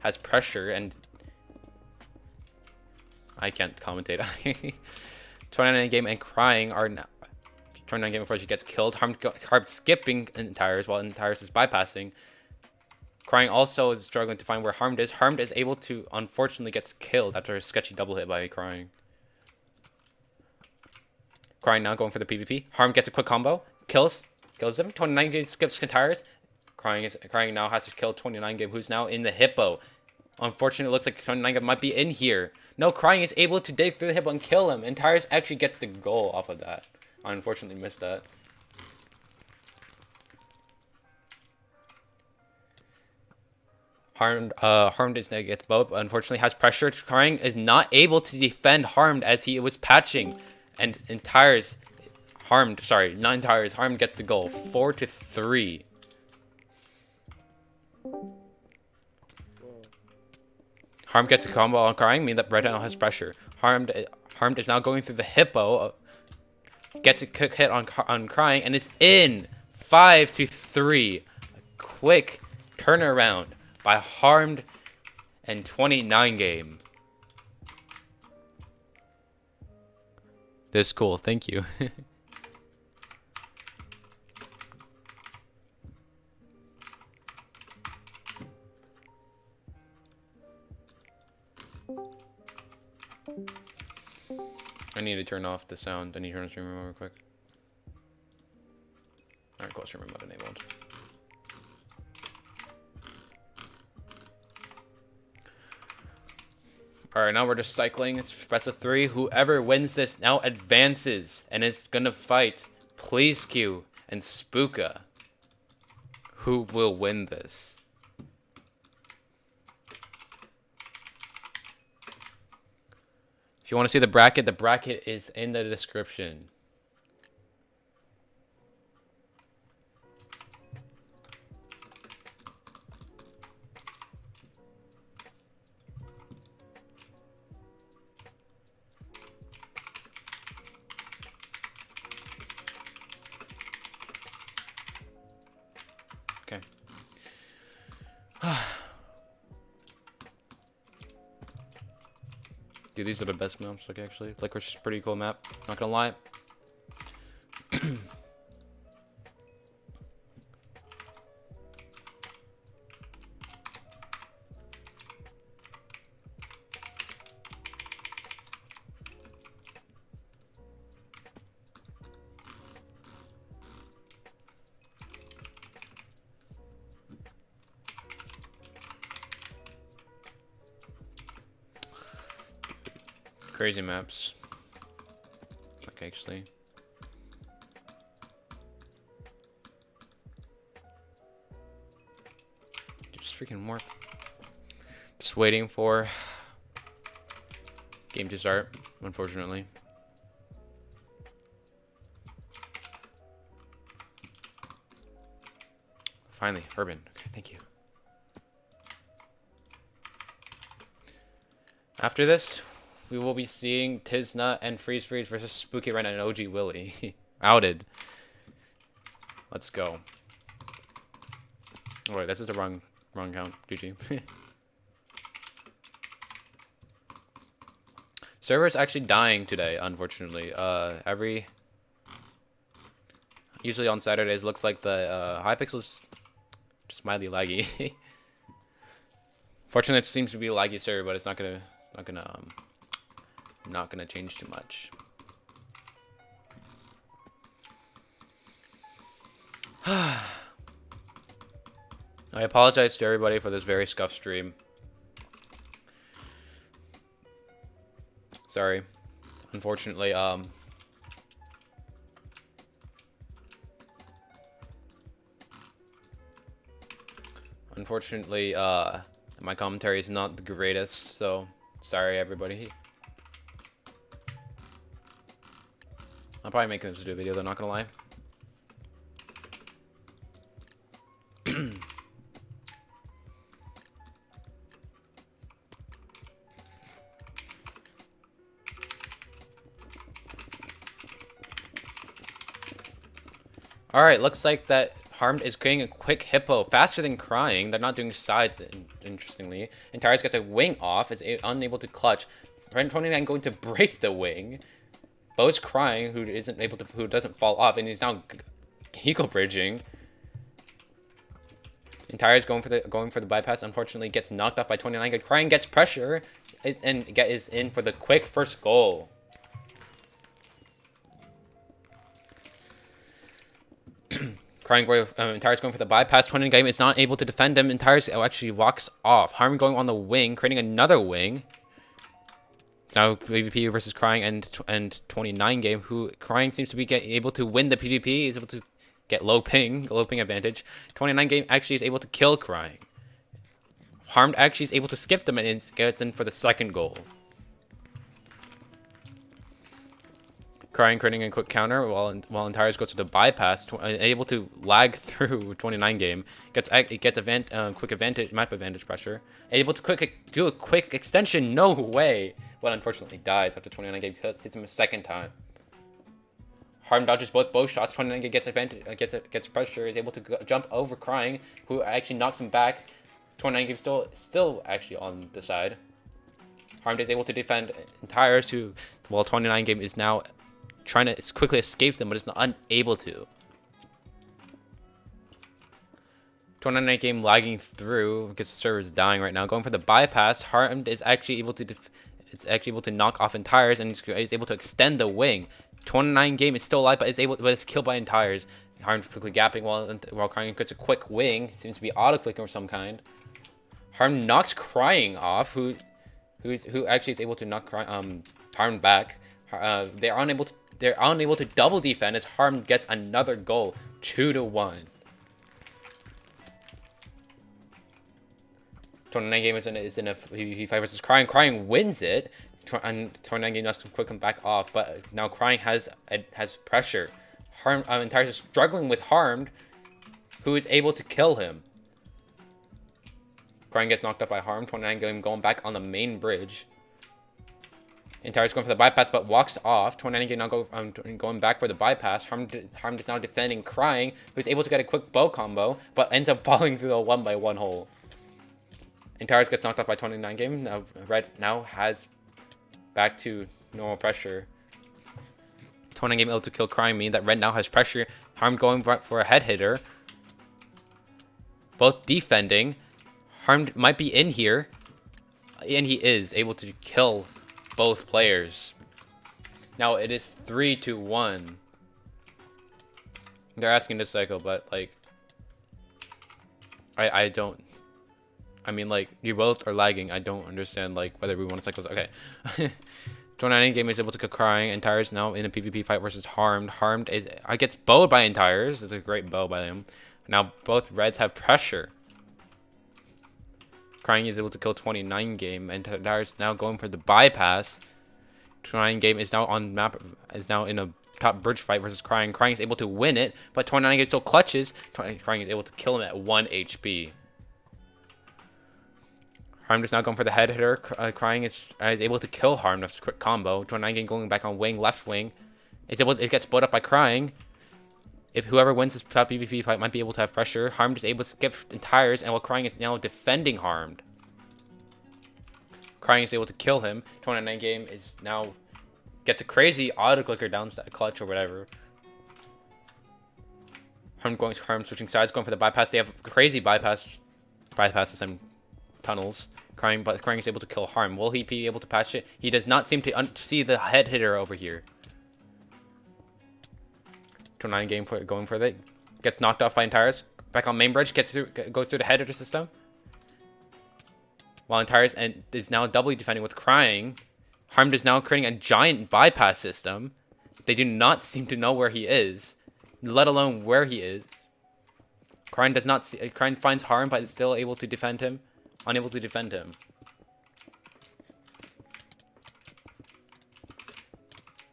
has pressure, and I can't commentate. 29 game and Crying are now 29 game before she gets killed. Harmed skipping Entires while Entires is bypassing. Crying also is struggling to find where Harmed is. Harmed is able to, unfortunately, gets killed after a sketchy double hit by Crying. Crying now going for the PvP. Harmed gets a quick combo, kills him. 29 game skips Entires. Crying now has to kill 29 game, who's now in the hippo. Unfortunately, it looks like 29 game might be in here. No, Crying is able to dig through the hippo and kill him. Entires actually gets the goal off of that. I unfortunately missed that. Harmed is gets both, but unfortunately has pressure. Crying is not able to defend Harmed as he was patching, and Harmed gets the goal. 4-3. Harmed gets a combo on Crying, meaning that Red now has pressure. Harmed is now going through the hippo, gets a quick hit on Crying, and is in. 5-3. A quick turnaround by Harmed and 29 game. This is cool, thank you. I need to turn off the sound. I need to turn the stream real quick. Alright, cool, stream mode enabled. Alright, now we're just cycling. It's best of 3. Whoever wins this now advances and is gonna fight Please Q and Spooka. Who will win this? If you want to see the bracket is in the description. Okay. Dude, these are the best maps, like, actually. Licorice is a pretty cool map, not gonna lie. Crazy maps. Like, actually. Just freaking warp. Just waiting for game to start, unfortunately. Finally, Urban. Okay, thank you. After this, we will be seeing Tizna and Freeze versus Spooky Ren and OG Willy. Outed. Let's go. Oh wait, this is the wrong count. GG. Server's actually dying today, unfortunately. Usually on Saturdays, looks like the Hypixel's just mildly laggy. Fortunately, it seems to be a laggy server, but it's not gonna Not gonna change too much. I apologize to everybody for this very scuffed stream. Sorry. Unfortunately, my commentary is not the greatest, so sorry everybody. I'll probably make this video, though, not gonna lie. Alright, looks like that Harmed is creating a quick hippo faster than crying. They're not doing sides, interestingly. And Tyrus gets a wing off, is unable to clutch. 29 going to break the wing. Bo's crying, who doesn't fall off, and he's now eagle bridging. And Tyrus going for the bypass, unfortunately gets knocked off by 29. Crying gets pressure, and is in for the quick first goal. Tyrus going for the bypass. 29 game is not able to defend him, and Tyrus actually walks off. Harm going on the wing, creating another wing. It's now PvP versus Crying and 29 game, who Crying seems to be able to win the PvP. He's able to get low ping advantage. 29 game actually is able to kill Crying. Harmed actually is able to skip them and gets in for the second goal. Crying creating a quick counter while Tyrus goes to the bypass, able to lag through 29 game, gets quick advantage, map advantage pressure, able to do a quick extension, no way, but unfortunately dies after 29 game because hits him a second time. Harm dodges both shots. 29 game gets advantage, gets pressure, is able to jump over Crying, who actually knocks him back. 29 game still actually on the side. Harm is able to defend Tyrus, while 29 game is now trying to quickly escape them, but is unable to. 29 game lagging through because the server is dying right now. Going for the bypass, Harmed is actually able to knock off Tyrus and is able to extend the wing. 29 game is still alive, but it's killed by Tyrus. Harmed quickly gapping while Crying gets a quick wing. Seems to be auto clicking of some kind. Harmed knocks Crying off, who actually is able to knock Harmed back. They're unable to double defend as Harm gets another goal, 2-1. 29 game is in a PvP fight versus Crying. Crying wins it, and 29 game does quick back off, but now Crying has pressure. Tyrus is struggling with Harmed, who is able to kill him. Crying gets knocked up by Harm. 29 game going back on the main bridge. And Tyrus going for the bypass, but walks off. 29 game now going back for the bypass. Harm is now defending Crying, who's able to get a quick bow combo, but ends up falling through the 1x1 hole. And Tyrus gets knocked off by 29 game. Now Red now has back to normal pressure. 29 game able to kill Crying, meaning that Red now has pressure. Harm going back for a head hitter. Both defending. Harm might be in here, and he is able to kill both players. Now it is 3-1. They're asking to cycle, but like I don't. I mean, like, you both are lagging. I don't understand like whether we want to cycle. Okay. 29 game is able to kill Crying, and Tyrus now in a PvP fight versus Harmed. Harmed gets bowed by Tyrus. It's a great bow by him. Now both Reds have pressure. Crying is able to kill 29 game, and Tyrus now going for the bypass. 29 game is now on map, is now in a top bridge fight versus Crying. Crying is able to win it, but 29 game still clutches. Crying is able to kill him at 1 HP. Harm is now going for the head hitter. Crying is able to kill Harm after a quick combo. 29 game going back on wing, left wing. It gets split up by Crying. If whoever wins this top PvP fight might be able to have pressure. Harmed is able to skip Tyrus, and while Crying is now defending Harmed. Crying is able to kill him. 29 game is now gets a crazy auto clicker down clutch or whatever. Harm switching sides, going for the bypass. They have crazy bypasses and tunnels. But Crying is able to kill Harm. Will he be able to patch it? He does not seem to see the head hitter over here. 29 game going for it. Gets knocked off by Entires. Back on main bridge. Goes through the head hitter system. While Entires is now doubly defending with Crying. Harmed is now creating a giant bypass system. They do not seem to know where he is, let alone where he is. Crying does not see. Crying finds Harm, but is still able to defend him. Unable to defend him.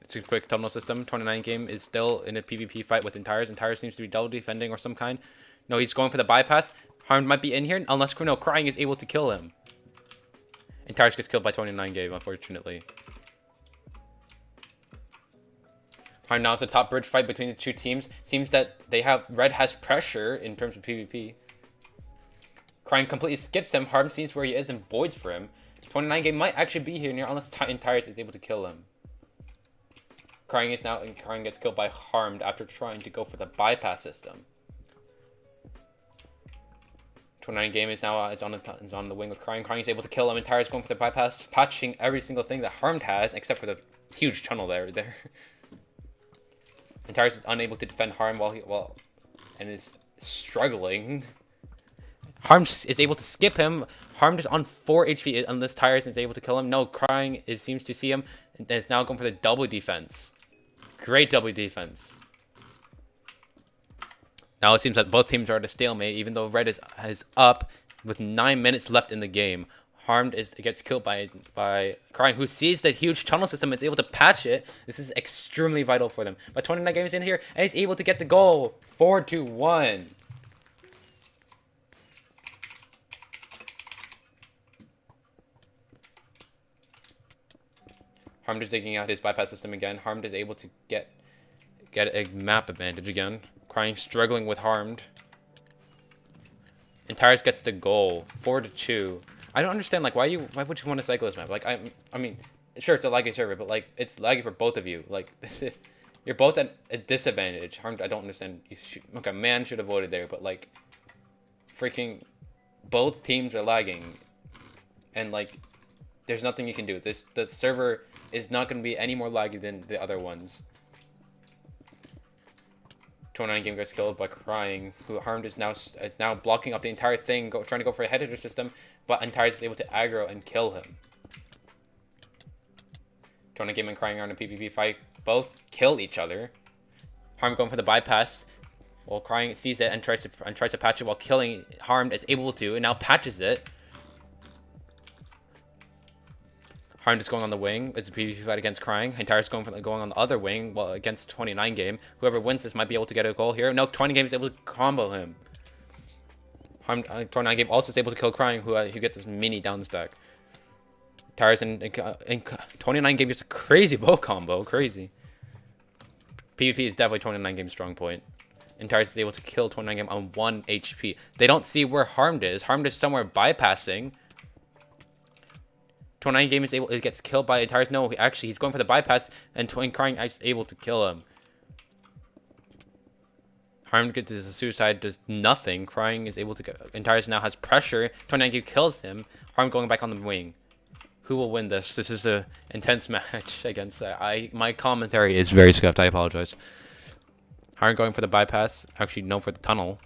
It's a quick tunnel system. 29 game is still in a PvP fight with Entires. Entires seems to be double defending or some kind. No, he's going for the bypass. Harm might be in here unless Crying is able to kill him. Entires gets killed by 29 game, unfortunately. Harm now is a top bridge fight between the two teams. Seems that Red has pressure in terms of PvP. Crying completely skips him. Harm sees where he is and voids for him. 29 game might actually be here near unless Entires is able to kill him. Crying gets killed by Harmed after trying to go for the bypass system. 29 game is now is on the wing with Crying. Crying is able to kill him. Entire is going for the bypass, patching every single thing that Harmed has, except for the huge tunnel there. Entire is unable to defend Harm and is struggling. Harm is able to skip him. Harm is on 4 HP unless Tires is able to kill him. No, Crying seems to see him and is now going for the double defense. Great double defense. Now it seems that both teams are at a stalemate, even though Red is up with 9 minutes left in the game. Harmed gets killed by Crying, who sees the huge tunnel system and is able to patch it. This is extremely vital for them. But 29 games in here, and he's able to get the goal. 4-1. Harmed is digging out his bypass system again. Harmed is able to get a map advantage again. Crying struggling with Harmed. Entires gets the goal. 4-2. I don't understand, like, why would you want to cycle this map? Like, I mean, sure, it's a laggy server, but, like, it's laggy for both of you. Like, you're both at a disadvantage. Harmed, I don't understand. Okay, man should have voted there, but, like, freaking both teams are lagging. And, like, there's nothing you can do. The server is not going to be any more laggy than the other ones. 29 game gets killed by Crying, who Harmed is now blocking off the entire thing, trying to go for a head hitter system, but Entire is able to aggro and kill him. 29 game and Crying are in a PvP fight. Both kill each other. Harmed going for the bypass, while Crying sees it and tries to patch it, while killing Harmed is able to and now patches it. Harmed is going on the wing. It's a PvP fight against Crying. Entire is going on the other wing against 29 game. Whoever wins this might be able to get a goal here. No, 20 game is able to combo him. 29 game also is able to kill Crying, who gets his mini down stack. Tires and 29 game gets a crazy bow combo. Crazy. PvP is definitely 29 game's strong point. And Tires is able to kill 29 game on 1 HP. They don't see where Harmed is. Harmed is somewhere bypassing. 29 game it gets killed by Entires. No, actually, he's going for the bypass, and Crying is able to kill him. Harmed gets his suicide, does nothing. Crying is able to go. Entires now has pressure. 29 game kills him. Harmed going back on the wing. Who will win this? This is an intense match against. My commentary is very scuffed. I apologize. Harmed going for the bypass. Actually, no, for the tunnel.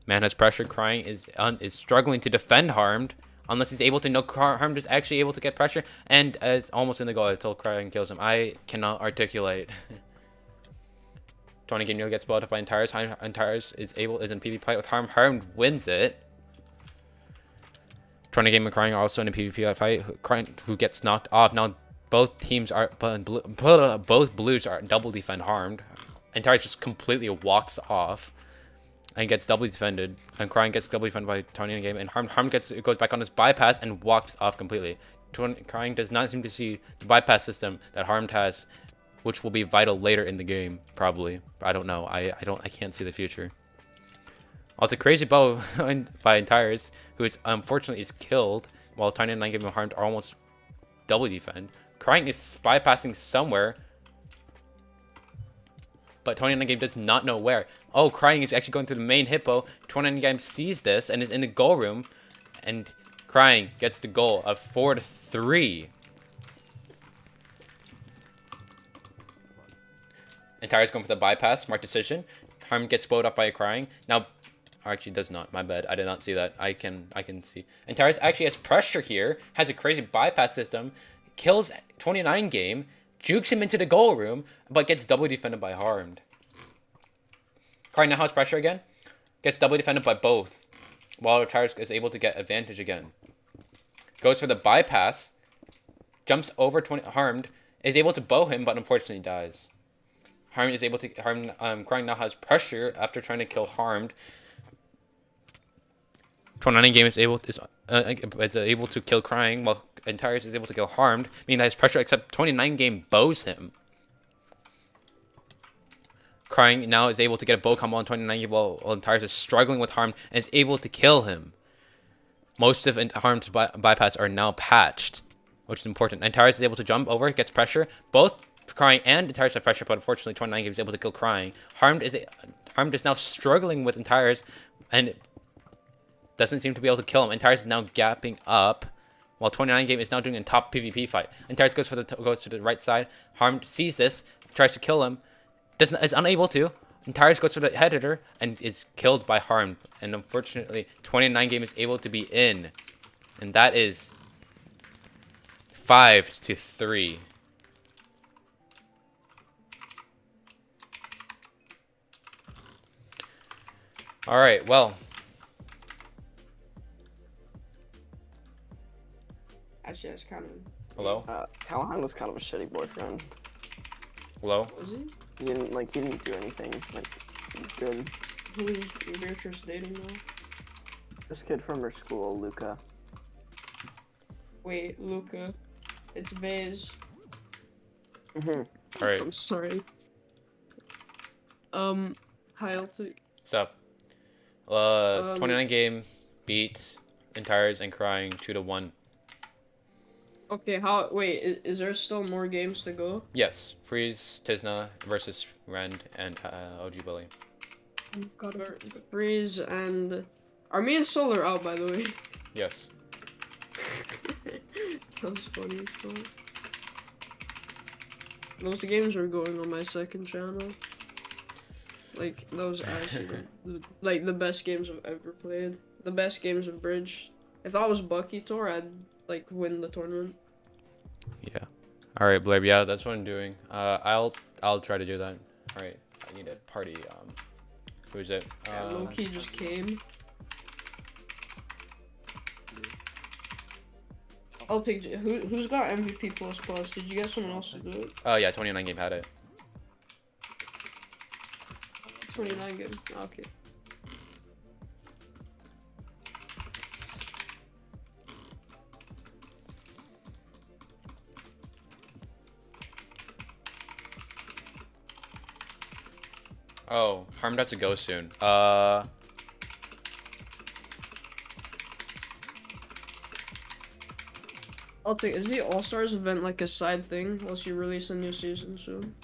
Man has pressure. Crying is struggling to defend Harmed. Unless he's able to, no, Harmed is actually able to get pressure, and it's almost in the goal until Crying kills him. I cannot articulate. 20 game nearly gets bought up by Entires. Entires is in PvP fight with Harmed. Harmed wins it. 20 game and Crying are also in a PvP fight. Crying, who gets knocked off. Now both teams are, both blues are double defend Harmed. Entires just completely walks off and gets doubly defended, and Crying gets doubly defended by Tony in the game, and Harmed goes back on his bypass and walks off completely. Crying does not seem to see the bypass system that Harmed has, which will be vital later in the game, probably. I don't know. I can't see the future. Oh, it's a crazy bow by Entires, who is unfortunately is killed, while Tiny and 9 game and Harmed are almost double defend. Crying is bypassing somewhere, but 29 game does not know where. Oh, Crying is actually going through the main hippo. 29 game sees this and is in the goal room, and Crying gets the goal of 4-3. Entire's going for the bypass. Smart decision. Harm gets blowed up by Crying. Now, actually does not. My bad. I did not see that. I can see. Entire's actually has pressure here. Has a crazy bypass system. Kills 29 game. Jukes him into the goal room, but gets double defended by Harmed. Crying now has pressure again. Gets double defended by both. While Entire's is able to get advantage again. Goes for the bypass. Jumps over Harmed. Is able to bow him, but unfortunately dies. Harmed is able to Crying now has pressure after trying to kill Harmed. 29 game is able to kill Crying, while Entires is able to kill Harmed, meaning that his pressure except 29 game bows him. Crying now is able to get a bow combo on 29 game while Entires is struggling with Harmed and is able to kill him. Most of Harmed's bypass are now patched, which is important. Entires is able to jump over, gets pressure. Both Crying and Entires have pressure, but unfortunately 29 game is able to kill Crying. Harmed is now struggling with Entires and doesn't seem to be able to kill him. Entires is now gapping up, while 29 game is now doing a top PvP fight. Entires goes to the right side. Harmed sees this, tries to kill him, is unable to. Entires goes for the head hitter and is killed by Harmed. And unfortunately, 29 game is able to be in, and that is 5-3. All right, well. Actually, that's kind of. Hello? Callahan was kind of a shitty boyfriend. Hello? Was he? He didn't do anything, good. Who is Beatrice dating now? This kid from her school, Luca. Wait, Luca. It's Vase. All right. I'm sorry. Hi, Eltik. What's up? 29 game beat Entires and Crying 2-1. Okay, wait, is there still more games to go? Yes, Freeze, Tizna versus Rend and OG Bully. Freeze and... Are me and Solar out, by the way? Yes. That was funny as fuck. Those games were going on my second channel. Like, those actually, like, the best games I've ever played. The best games of Bridge. If that was Bucky Tour, I'd, like, win the tournament. Yeah. All right, Blair. Yeah, that's what I'm doing. I'll try to do that. All right. I need a party. Who is it? Loki just came. I'll take. Who's got MVP plus? Did you get someone else to do it? Oh yeah, 29 game had it. 29 game. Okay. Oh, Harmed has to go soon. I'll take. Is the ALLSTARS event like a side thing once you release a new season soon?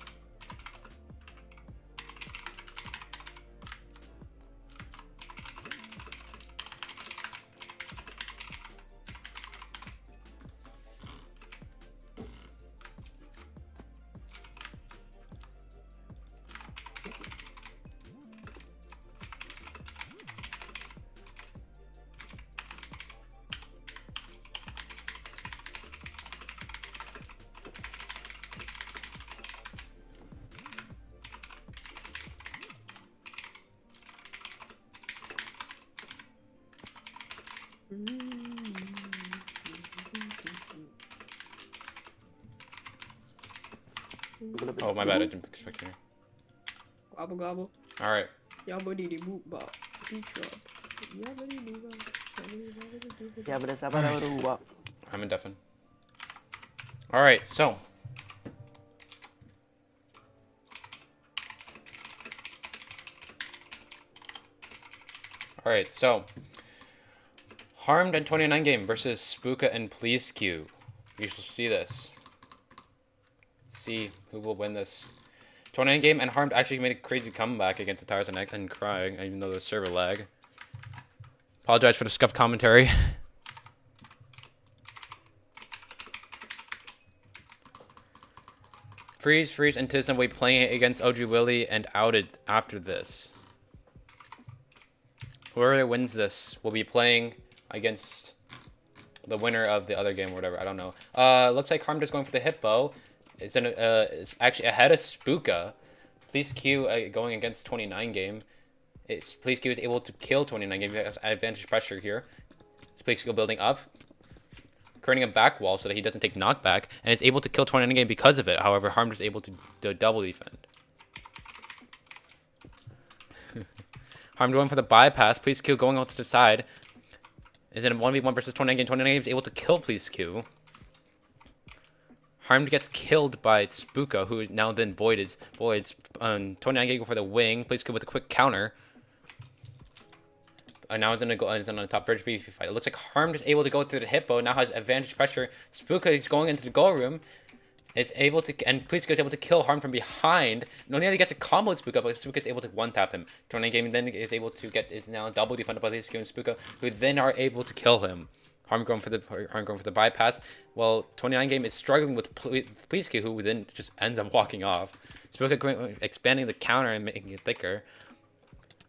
Oh, my bad. I didn't expect you. Gobble gobble. All right. Yabba dee boop bop. Beat drop. Yabba dee boop bop. Yeah, but it's about I'm indefinite. All right. So. All right. So. Harmed and 29 game versus Spooka and Please Q. You shall see this. See who will win this 29 game, and Harmed actually made a crazy comeback against the Tires and Crying, even though there's server lag. Apologize for the scuffed commentary. Freeze, and Tism will be playing against OG Willie and outed after this. Whoever wins this will be playing against the winner of the other game or whatever. I don't know. Looks like Harmed is going for the Hippo. It's actually ahead of Spooka. Please Q going against 29 game. Please Q is able to kill 29 game. He has advantage pressure here. Please Q building up, creating a back wall so that he doesn't take knockback, and is able to kill 29 game because of it. However, Harmed is able to double defend. Harmed going for the bypass. Please Q going out to the side. Is in a 1v1 versus 29 game. 29 game is able to kill Please Q. Harmed gets killed by Spooka, who now then voids 29 game go for the wing. Please Q with a quick counter. Now he's on the top bridge BF fight. It looks like Harmed is able to go through the Hippo. Now has advantage pressure. Spooka is going into the goal room. Is able to, and Please Q is able to kill Harmed from behind. Not only gets a combo with Spooka, but Spooka is able to one-tap him. 29 game then is able to is now double defended by Please Q and Spooka, who then are able to kill him. Harmed going for the bypass. Well, 29 game is struggling with Please Q, who then just ends up walking off. Spooka expanding the counter and making it thicker.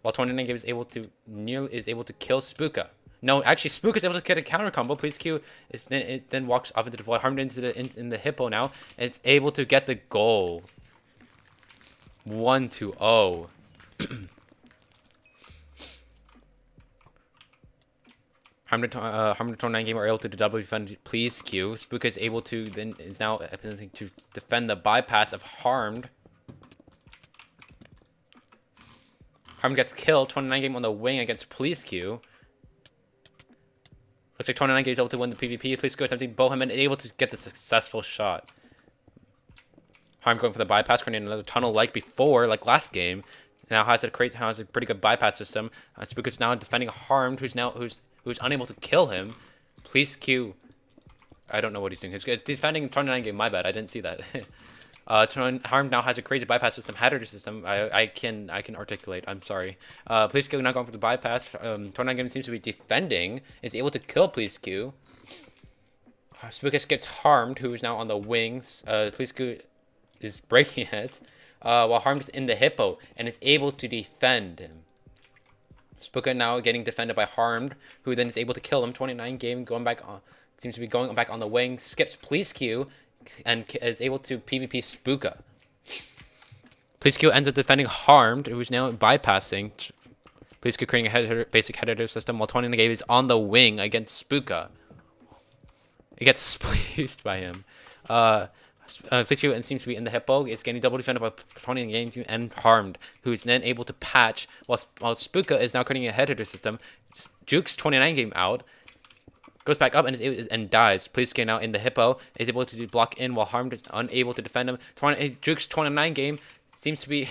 While 29 game is able to kill Spooka. No, actually, Spooka is able to get a counter combo. Please Q then walks off into the void. Harmed in the Hippo now. It's able to get the goal. 1-0. Harmed 29 game are able to double defend Please Q. Spooka is able to is now attempting to defend the bypass of Harmed. Harmed gets killed. 29 game on the wing against Please Q. Looks like 29 game is able to win the PvP. Please Q attempting bow him and able to get the successful shot. Harmed going for the bypass, creating another tunnel like before, like last game. Now has a pretty good bypass system. Spooka's now defending Harmed, who's unable to kill him. Please Q. I don't know what he's doing. He's defending 29 game. My bad. I didn't see that. Harmed now has a crazy bypass system, header system. I can articulate. I'm sorry. Please Q not going for the bypass. 29 game seems to be defending. Is able to kill Please Q. Spookus gets Harmed, who is now on the wings. Please Q is breaking it. While Harmed is in the Hippo and is able to defend him. Spooka now getting defended by Harmed, who then is able to kill him. 29 game going back on. Seems to be going back on the wing. Skips Please Q. And is able to PvP Spooka. Please Q ends up defending Harmed, who's now bypassing. Please Q creating a basic header system while 29 game is on the wing against Spooka. It gets spleeced by him. Please Q and seems to be in the Hippo. It's getting double defended by 29 game and Harmed, who's then able to patch while Spooka is now creating a header system. Jukes 29 game out. Goes back up and dies. Please Q now in the Hippo is able to block in while Harmed is unable to defend him. Jukes 29 game seems to be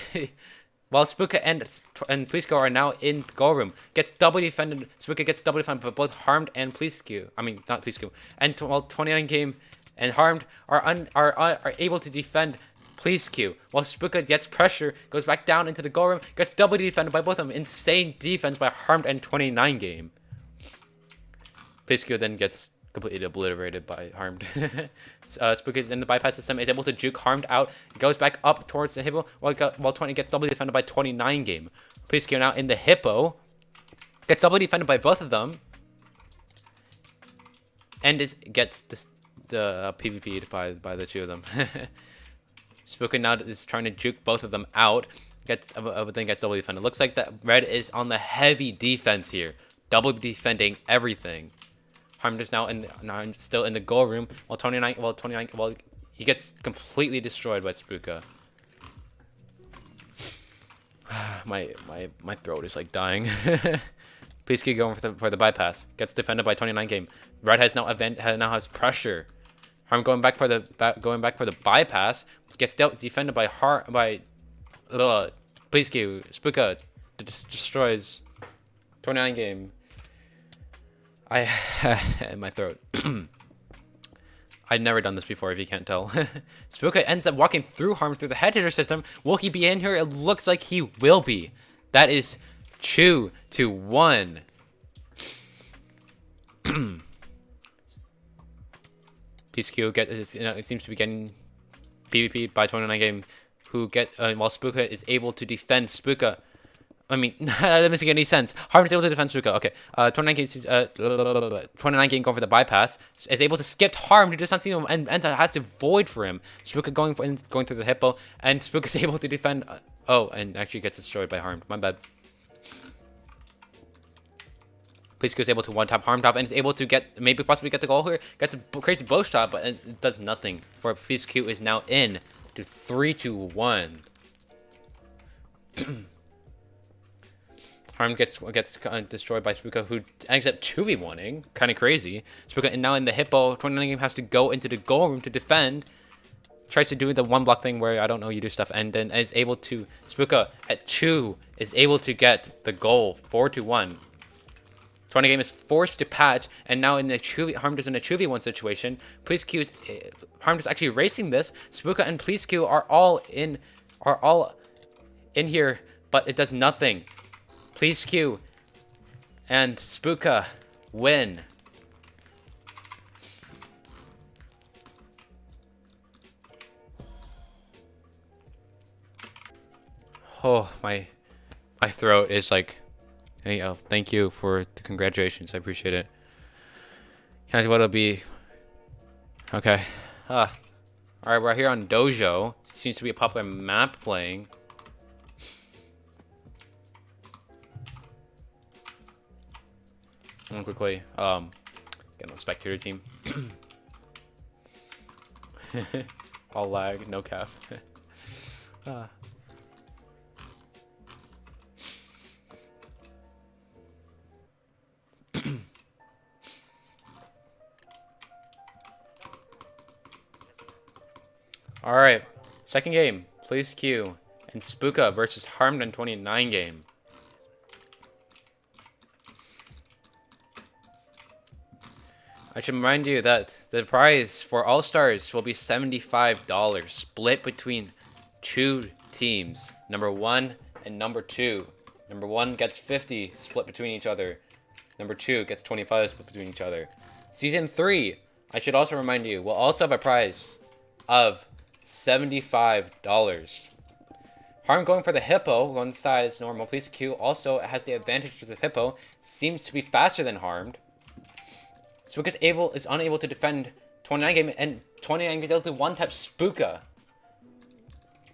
while Spooka and Please Q are now in the goal room. Gets double defended. Spooka gets double defended by both Harmed and Please Q. I mean not Please Q. And while 29 game and Harmed are able to defend Please Q. While Spooka gets pressure, goes back down into the goal room, gets double defended by both of them. Insane defense by Harmed and 29 game. Please Q then gets completely obliterated by Harmed. Spooka is in the bypass system, is able to juke Harmed out, goes back up towards the Hippo, while 20 gets double defended by 29 game. Please Q now in the Hippo, gets double defended by both of them, and gets the PvP'd by the two of them. Spooka now is trying to juke both of them out, then gets double defended. Looks like that Red is on the heavy defense here, double defending everything. Harmed is now still in the goal room while 29 he gets completely destroyed by Spooka. my throat is like dying. Please keep going for the bypass. Gets defended by 29 game. Red has now has pressure. Harmed going back for the bypass. Gets defended by Please Q. Spooka destroys 29 game. My throat. I'd never done this before, if you can't tell. Spooka ends up walking through Harmed through the head hitter system. Will he be in here? It looks like he will be. That is 2-1. Please Q it seems to be getting PvP by 29 game, who while Spooka is able to defend Spooka. I mean, that doesn't make any sense. Harm is able to defend Spooka. Okay, 29 game, 29 game going for the bypass is able to skip Harm to just not see him, and has to void for him. Spooka going through the hippo, and Spooka is able to defend. Oh, and actually gets destroyed by Harm. My bad. Please is able to one tap Harm top and is able to possibly get the goal here. Gets a crazy bow shot, but it does nothing. For Please Q is now in to 3-1. Harm gets destroyed by Spooka, who ends up 2v1ing. Kind of crazy. Spooka, and now in the hippo, 29 game has to go into the goal room to defend. Tries to do the one block thing where, I don't know, you do stuff, and then is able to, Spooka at 2 is able to get the goal, 4-1. 20 game is forced to patch, and now in the Harm is in a 2v1 situation. Please Q is Harm is actually racing this. Spooka and Please Q are all in here, but it does nothing. Please Q and Spooka win. Oh, my throat is like. Hey, thank you for the congratulations. I appreciate it. Can I see what it'll be? Okay. Alright, we're here on Dojo. Seems to be a popular map playing. And quickly, get on the spectator team. All lag, no cap. Alright, second game, Please Q and Spooka versus Harmed in 29 game. I should remind you that the prize for All-Stars will be $75, split between 2 teams, number 1 and number 2. Number 1 gets 50, split between each other. Number 2 gets 25, split between each other. Season 3, I should also remind you, will also have a prize of $75. Harm going for the hippo, one side is normal. Please Q also has the advantage of the hippo, seems to be faster than Harmed. Spooka is unable to defend 29 game, and 29 game is able to one-tap Spooka.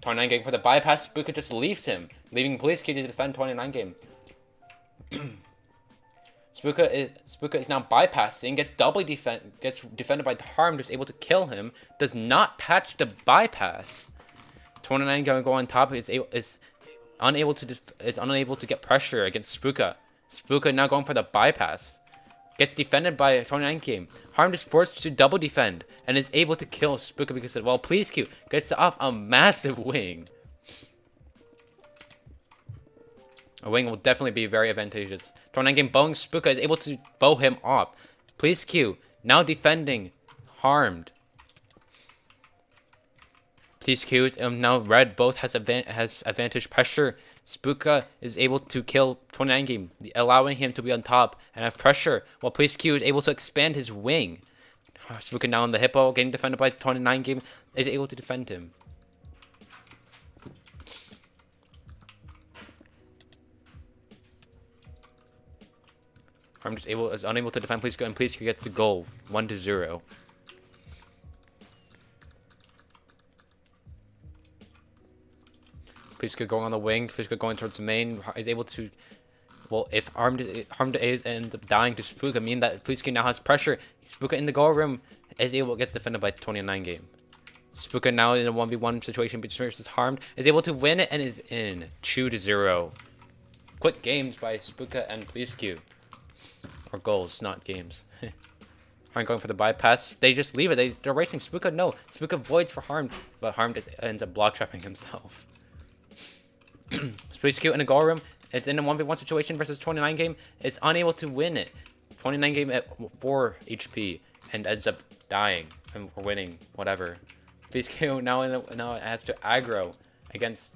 29 game for the bypass, Spooka just leaves him, leaving Police Q to defend 29 game. Spooka is now bypassing, gets defended by Harm, just able to kill him, does not patch the bypass. 29 going to go on top, is unable to get pressure against Spooka. Spooka now going for the bypass. Gets defended by 29 game. Harm is forced to double defend and is able to kill Spooka because of, well, Please Q gets off a massive wing. A wing will definitely be very advantageous. 29 game bowing Spooka is able to bow him off. Please Q now defending Harmed. Please Q is now red both has advantage pressure. Spooka is able to kill 29 game, allowing him to be on top and have pressure, while Please Q is able to expand his wing. Spooka now on the hippo, getting defended by 29 game, is able to defend him. Harm is unable to defend Please Q, and Please Q gets the goal, 1-0. Please Q going on the wing, Please Q going towards the main, is able to, well, if Harmed ends up dying to Spooka, mean that Please Q now has pressure. Spooka in the goal room gets defended by 29 game. Spooka now in a 1v1 situation versus Harmed, is able to win it and is in 2-0. Quick games by Spooka and Please Q. Or goals, not games. Harmed going for the bypass. They just leave it. They're racing. Spooka, no. Spooka voids for Harmed, but Harmed ends up block trapping himself. Please Q in a goal room. It's in a 1v1 situation versus 29 game. It's unable to win it. 29 game at 4 HP and ends up dying and we're winning. Whatever. Please Q now it has to aggro against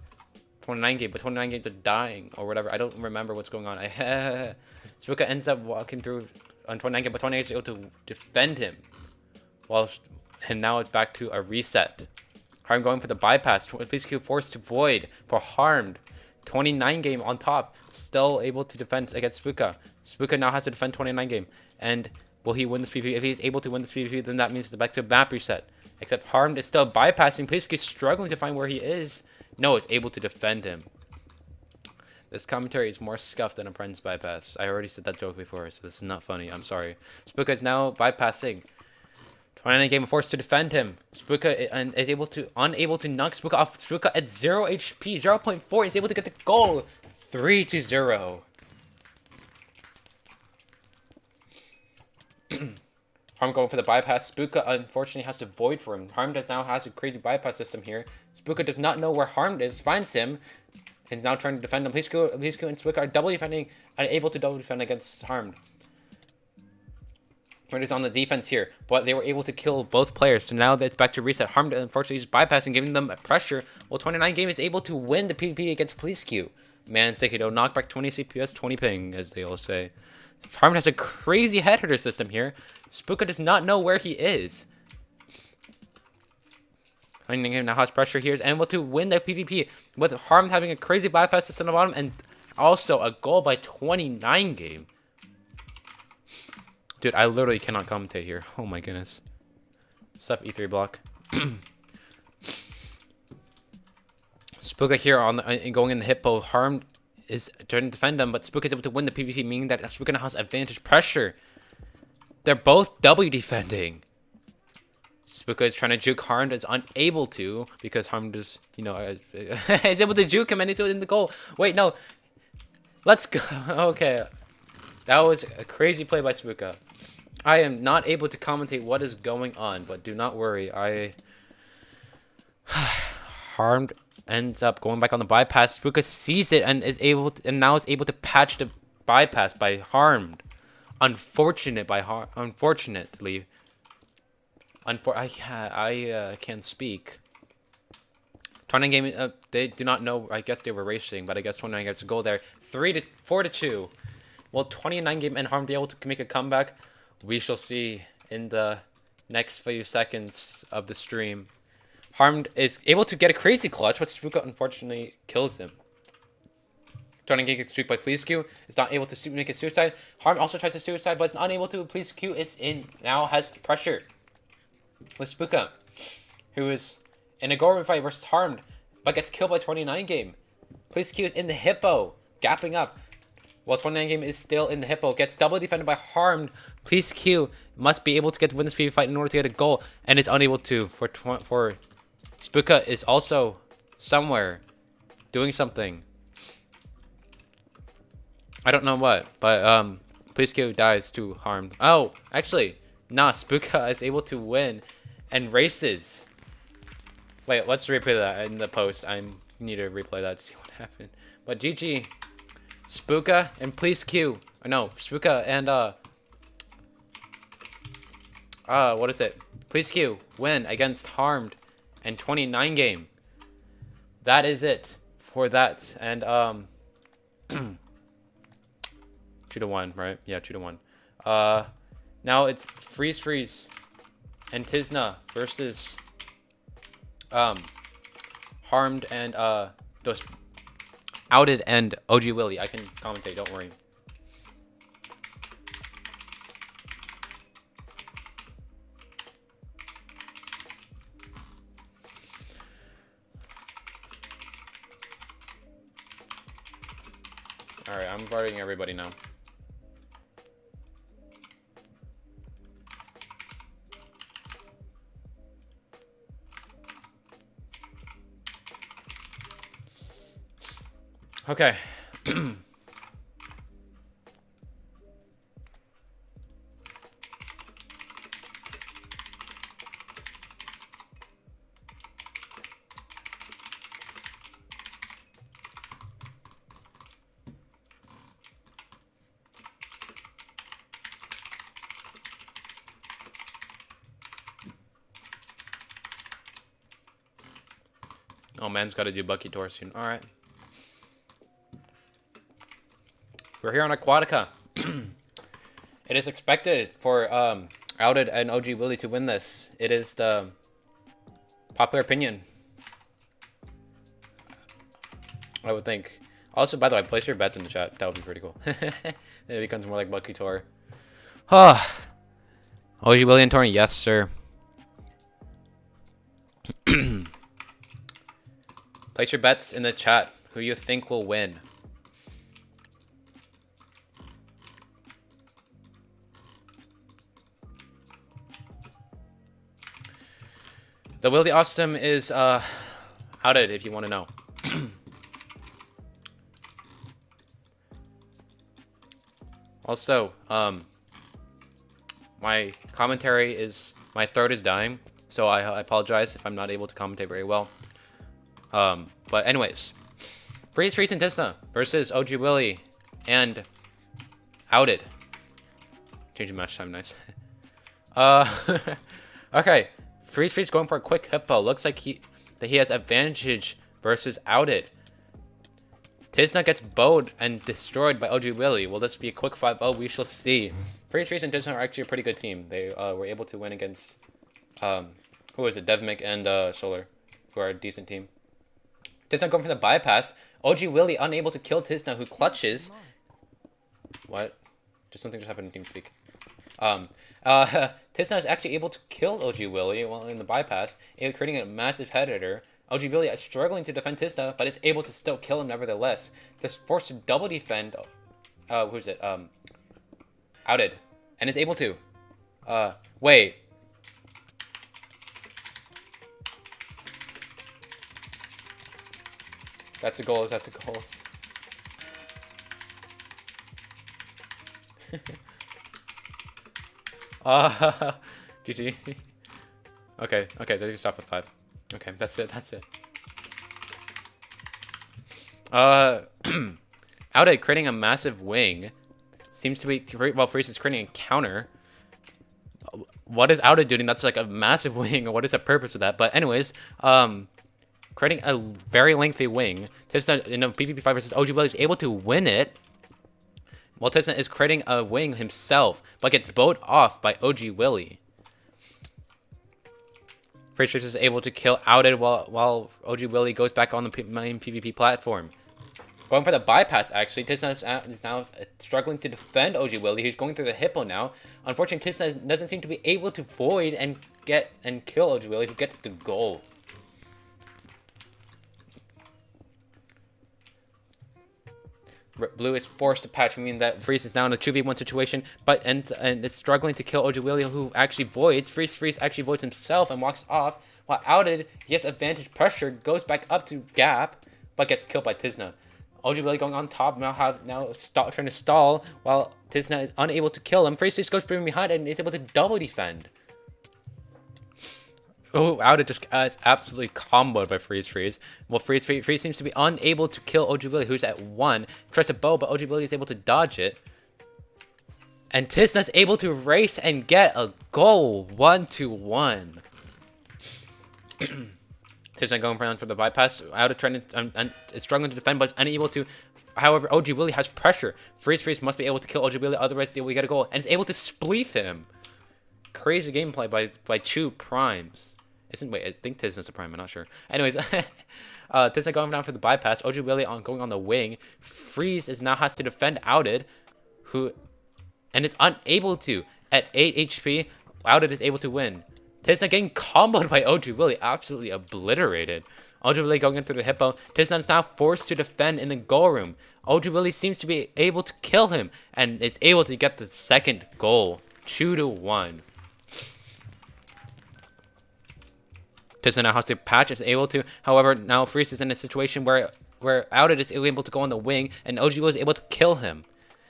29 game, but 29 games are dying or whatever. I don't remember what's going on. Spooka ends up walking through on 29 game, but 28 is able to defend him. And now it's back to a reset. Harm going for the bypass. Please Q forced to void for Harmed. 29 game on top. Still able to defend against Spuka. Spuka now has to defend 29 game. And will he win this PvP? If he's able to win this PvP, then that means the back to map reset. Except Harmed is still bypassing. Please Q struggling to find where he is. No, it's able to defend him. This commentary is more scuffed than a friend's bypass. I already said that joke before, so this is not funny. I'm sorry. Spuka is now bypassing. 29 game forced to defend him. Spuka is unable to knock Spuka off. Spuka at 0 HP, 0.4 is able to get the goal. 3-0. Harm going for the bypass. Spuka unfortunately has to void for him. Harm now has a crazy bypass system here. Spuka does not know where Harm is. Finds him. He's now trying to defend him. Please go and Spuka are double defending, unable to double defend against Harmed. It is on the defense here, but they were able to kill both players. So now it's back to reset. Harmed unfortunately is bypassing, giving them pressure. Well, 29 game is able to win the PvP against Police Q. Man, Sekido, knockback 20 CPS, 20 ping, as they all say. Harmed has a crazy headhunter system here. Spuka does not know where he is. 29 game now has pressure here, and able to win the PvP with Harmed having a crazy bypass system on the bottom, and also a goal by 29 game. Dude, I literally cannot commentate here. Oh my goodness. Sup, E3 block. Spuka here on going in the hippo. Harmed is trying to defend him, but Spuka is able to win the PvP, meaning that Spuka now has advantage pressure. They're both W defending. Spuka is trying to juke Harmed, is unable to because Harmed is, you know, is able to juke him and he's in the goal. Wait, no. Let's go. Okay. That was a crazy play by Spuka. I am not able to commentate what is going on, but do not worry. Harmed ends up going back on the bypass. Spuka sees it and is able to, and now is able to patch the bypass by Harmed. Unfortunately, I can't speak. 29 game, they do not know. I guess they were racing, but I guess 29 gets a goal there. 4-2. Will 29 game and Harm be able to make a comeback? We shall see in the next few seconds of the stream. Harmed is able to get a crazy clutch, but Spuka unfortunately kills him. 29 game gets streaked by Please Q. Is not able to make a suicide. Harm also tries to suicide, but is unable to. Please Q is in, now has pressure with Spuka, who is in a goal fight versus Harmed, but gets killed by 29 game. Please Q is in the hippo, gapping up. While 29 game is still in the hippo, gets double defended by Harmed. Please Q must be able to win this PvP fight in order to get a goal, and is unable to. For Spuka is also somewhere doing something. I don't know what, but Please Q dies to Harmed. Oh, actually, nah. Spuka is able to win and races. Wait, let's replay that in the post. I need to replay that to see what happened. But GG. Spuka and Please Q. No, Spuka and what is it? Please Q win against Harmed and 29 game. That is it for that. And 2-1, right? Yeah, 2-1. Now it's Freeze and Tizna versus Harmed and those Outed and OG Willie. I can commentate, don't worry. Alright, I'm guarding everybody now. Okay. Oh, man's got to do Bucky Tour soon. All right. We're here on Aquatica. It is expected for Outed and OG Willie to win this. It is the popular opinion. I would think. Also, by the way, place your bets in the chat. That would be pretty cool. Then it becomes more like Bucky Tour. Oh, OG William Tour, yes, sir. Place your bets in the chat. Who you think will win? The Willie Awesome is outed if you want to know. Also, my commentary is, my throat is dying, so I apologize if I'm not able to commentate very well. But anyways, Freeze Freeze and Tisna versus OG Willie and outed. Changing match time, nice. Okay, Freeze Freeze going for a quick hippo. Looks like he has advantage versus outed. Tisna gets bowed and destroyed by OG Willie. Will this be a quick 5-0? We shall see. Freeze Freeze and Tisna are actually a pretty good team. They were able to win against who is it? Devmic and Solar, who are a decent team. Tisna going for the bypass. OG Willie unable to kill Tisna, who clutches. What? Just something just happened in TeamSpeak. Tisna is actually able to kill OG Willie while in the bypass, creating a massive head hitter. OG Willie is struggling to defend Tisna, but is able to still kill him nevertheless. Just forced to double defend. Who's it? Outed, and is able to. Wait. That's a goal. That's a goal. GG. Okay, they can stop at 5. Okay, that's it. Outed creating a massive wing. Seems to be, well, Freeze is creating a counter. What is Outed doing? That's like a massive wing. What is the purpose of that? But anyways, creating a very lengthy wing. Tisna in a PvP fight versus OG Willie is able to win it. While Tisna is creating a wing himself, but gets bowed off by OG Willie. Freeze is able to kill Outed while OG Willie goes back on the main PvP platform. Going for the bypass, actually. Tisna is now struggling to defend OG Willie, who's going through the hippo now. Unfortunately, Tisna doesn't seem to be able to void and kill OG Willie, who gets the goal. Blue is forced to patch, meaning that Freeze is now in a 2v1 situation, but and is struggling to kill OG Willie, who actually voids. Freeze actually voids himself and walks off, while Outed, he has advantage pressure, goes back up to Gap, but gets killed by Tisna. OG Willie going on top, trying to stall, while Tisna is unable to kill him. Freeze goes from behind and is able to double defend. Oh, Outed just absolutely comboed by Freeze. Well, Freeze seems to be unable to kill OG Willie, who's at 1. Tries to bow, but OG Willie is able to dodge it. And Tisna's able to race and get a goal, 1-1. Tisna going for the bypass. Outed trying to is struggling to defend, but is unable to. However, OG Willie has pressure. Freeze must be able to kill OG Willie, otherwise we get a goal, and is able to spleef him. Crazy gameplay by Chu Primes. Wait, I think Tisna's a prime, I'm not sure. Anyways, Tisna going down for the bypass. OG Willie going on the wing. Freeze now has to defend Outed, and is unable to. At 8 HP, Outed is able to win. Tisna getting comboed by OG Willie, absolutely obliterated. OG Willie going in through the hippo. Tisna is now forced to defend in the goal room. OG Willie seems to be able to kill him, and is able to get the second goal. 2-1. Tisna now has to patch, is able to. However, now Freeze is in a situation where Outed is able to go on the wing, and OG was able to kill him.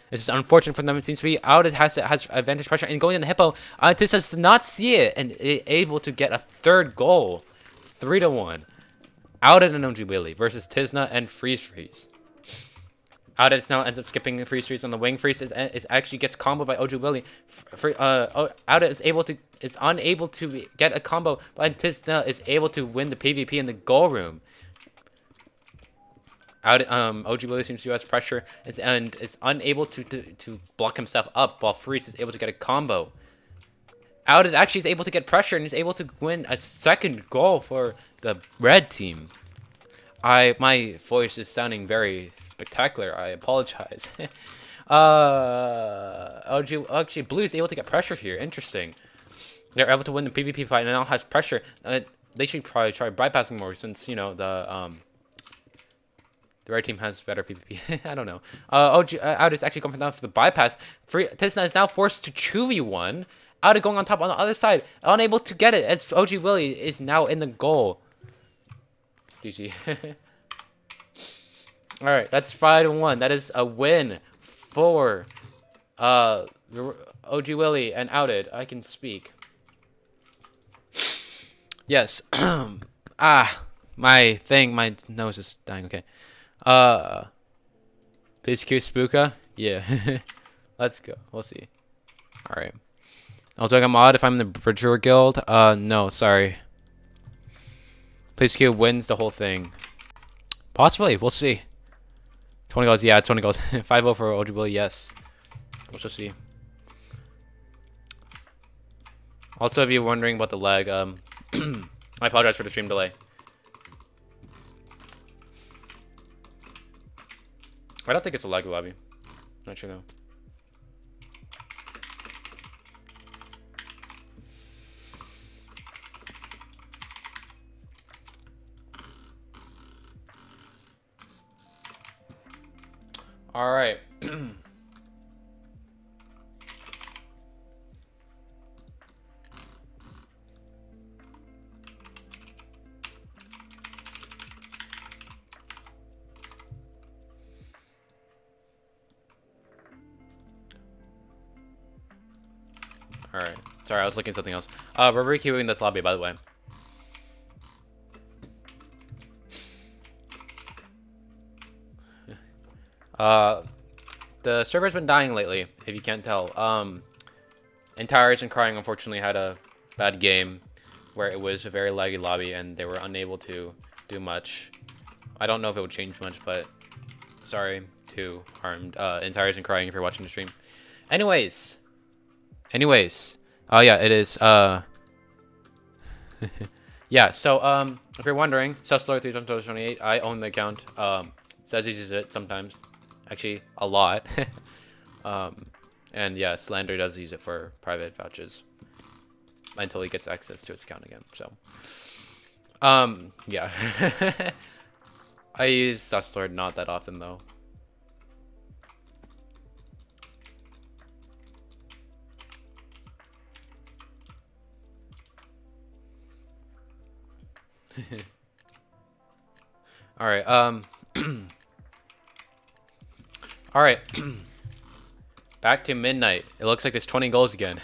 This is unfortunate for them. It seems to be Outed has advantage pressure, and going in the hippo, Tisna does not see it, and is able to get a third goal. 3-1. Outed and OG Willie versus Tisna and Freeze. Outed now ends up skipping Freeze on the wing. Freeze is actually gets comboed by OG Willie. Outed is unable to get a combo, but Tisna is able to win the PvP in the goal room. OG Willie seems to have pressure and is unable to block himself up, while Freeze is able to get a combo. Outed actually is able to get pressure and is able to win a second goal for the red team. my voice is sounding very spectacular. I apologize. Actually, Blue is able to get pressure here. Interesting. They're able to win the PvP fight and now has pressure. They should probably try bypassing more since, you know, the red team has better PvP. I don't know. Out is actually going down for the bypass. Tisna is now forced to 2v1. Out going on top on the other side. Unable to get it as OG Willie is now in the goal. GG. Alright, that's 5-1. That is a win for OG Willie and Outed. I can speak. Yes. My nose is dying. Okay. Please cue Spooka. Yeah. Let's go. We'll see. Alright. I'll take a mod if I'm in the Bridger Guild. No, sorry. Please Q wins the whole thing. Possibly. We'll see. 20 goals. Yeah, it's 20 goals. 5-0 for OG Willie. Yes. We'll just see. Also, if you're wondering about the lag, I apologize for the stream delay. I don't think it's a lag lobby. Not sure though. All right. Alright. Sorry, I was looking at something else. We're requeuing this lobby, by the way. The server's been dying lately, if you can't tell. Entires and Crying unfortunately had a bad game where it was a very laggy lobby and they were unable to do much. I don't know if it would change much, but sorry to harmed Entires and Crying if you're watching the stream. Anyways. Oh yeah, it is. Yeah, so if you're wondering, Selfslore328, I own the account. Says he uses it sometimes. Actually, a lot. And yeah, Slander does use it for private vouchers until he gets access to his account again. So, yeah. I use Selfslore not that often though. All right. All right. Back to midnight. It looks like there's 20 goals again.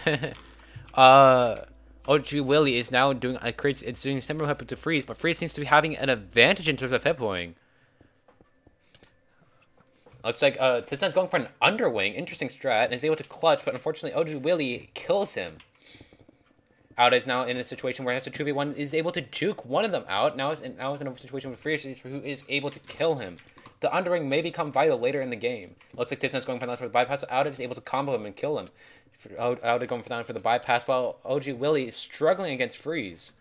OG Willie is now doing it's doing similar hip to Freeze, but Freeze seems to be having an advantage in terms of hip poing. Looks like Tisna's going for an underwing. Interesting strat, and is able to clutch, but unfortunately OG Willie kills him. Out is now in a situation where he has to 2v1, is able to juke one of them out. Now is in a situation with Freeze who is able to kill him. The underwing may become vital later in the game. Looks like Tisna's going for the bypass. Out is able to combo him and kill him. Out going for the bypass while OG Willie is struggling against Freeze.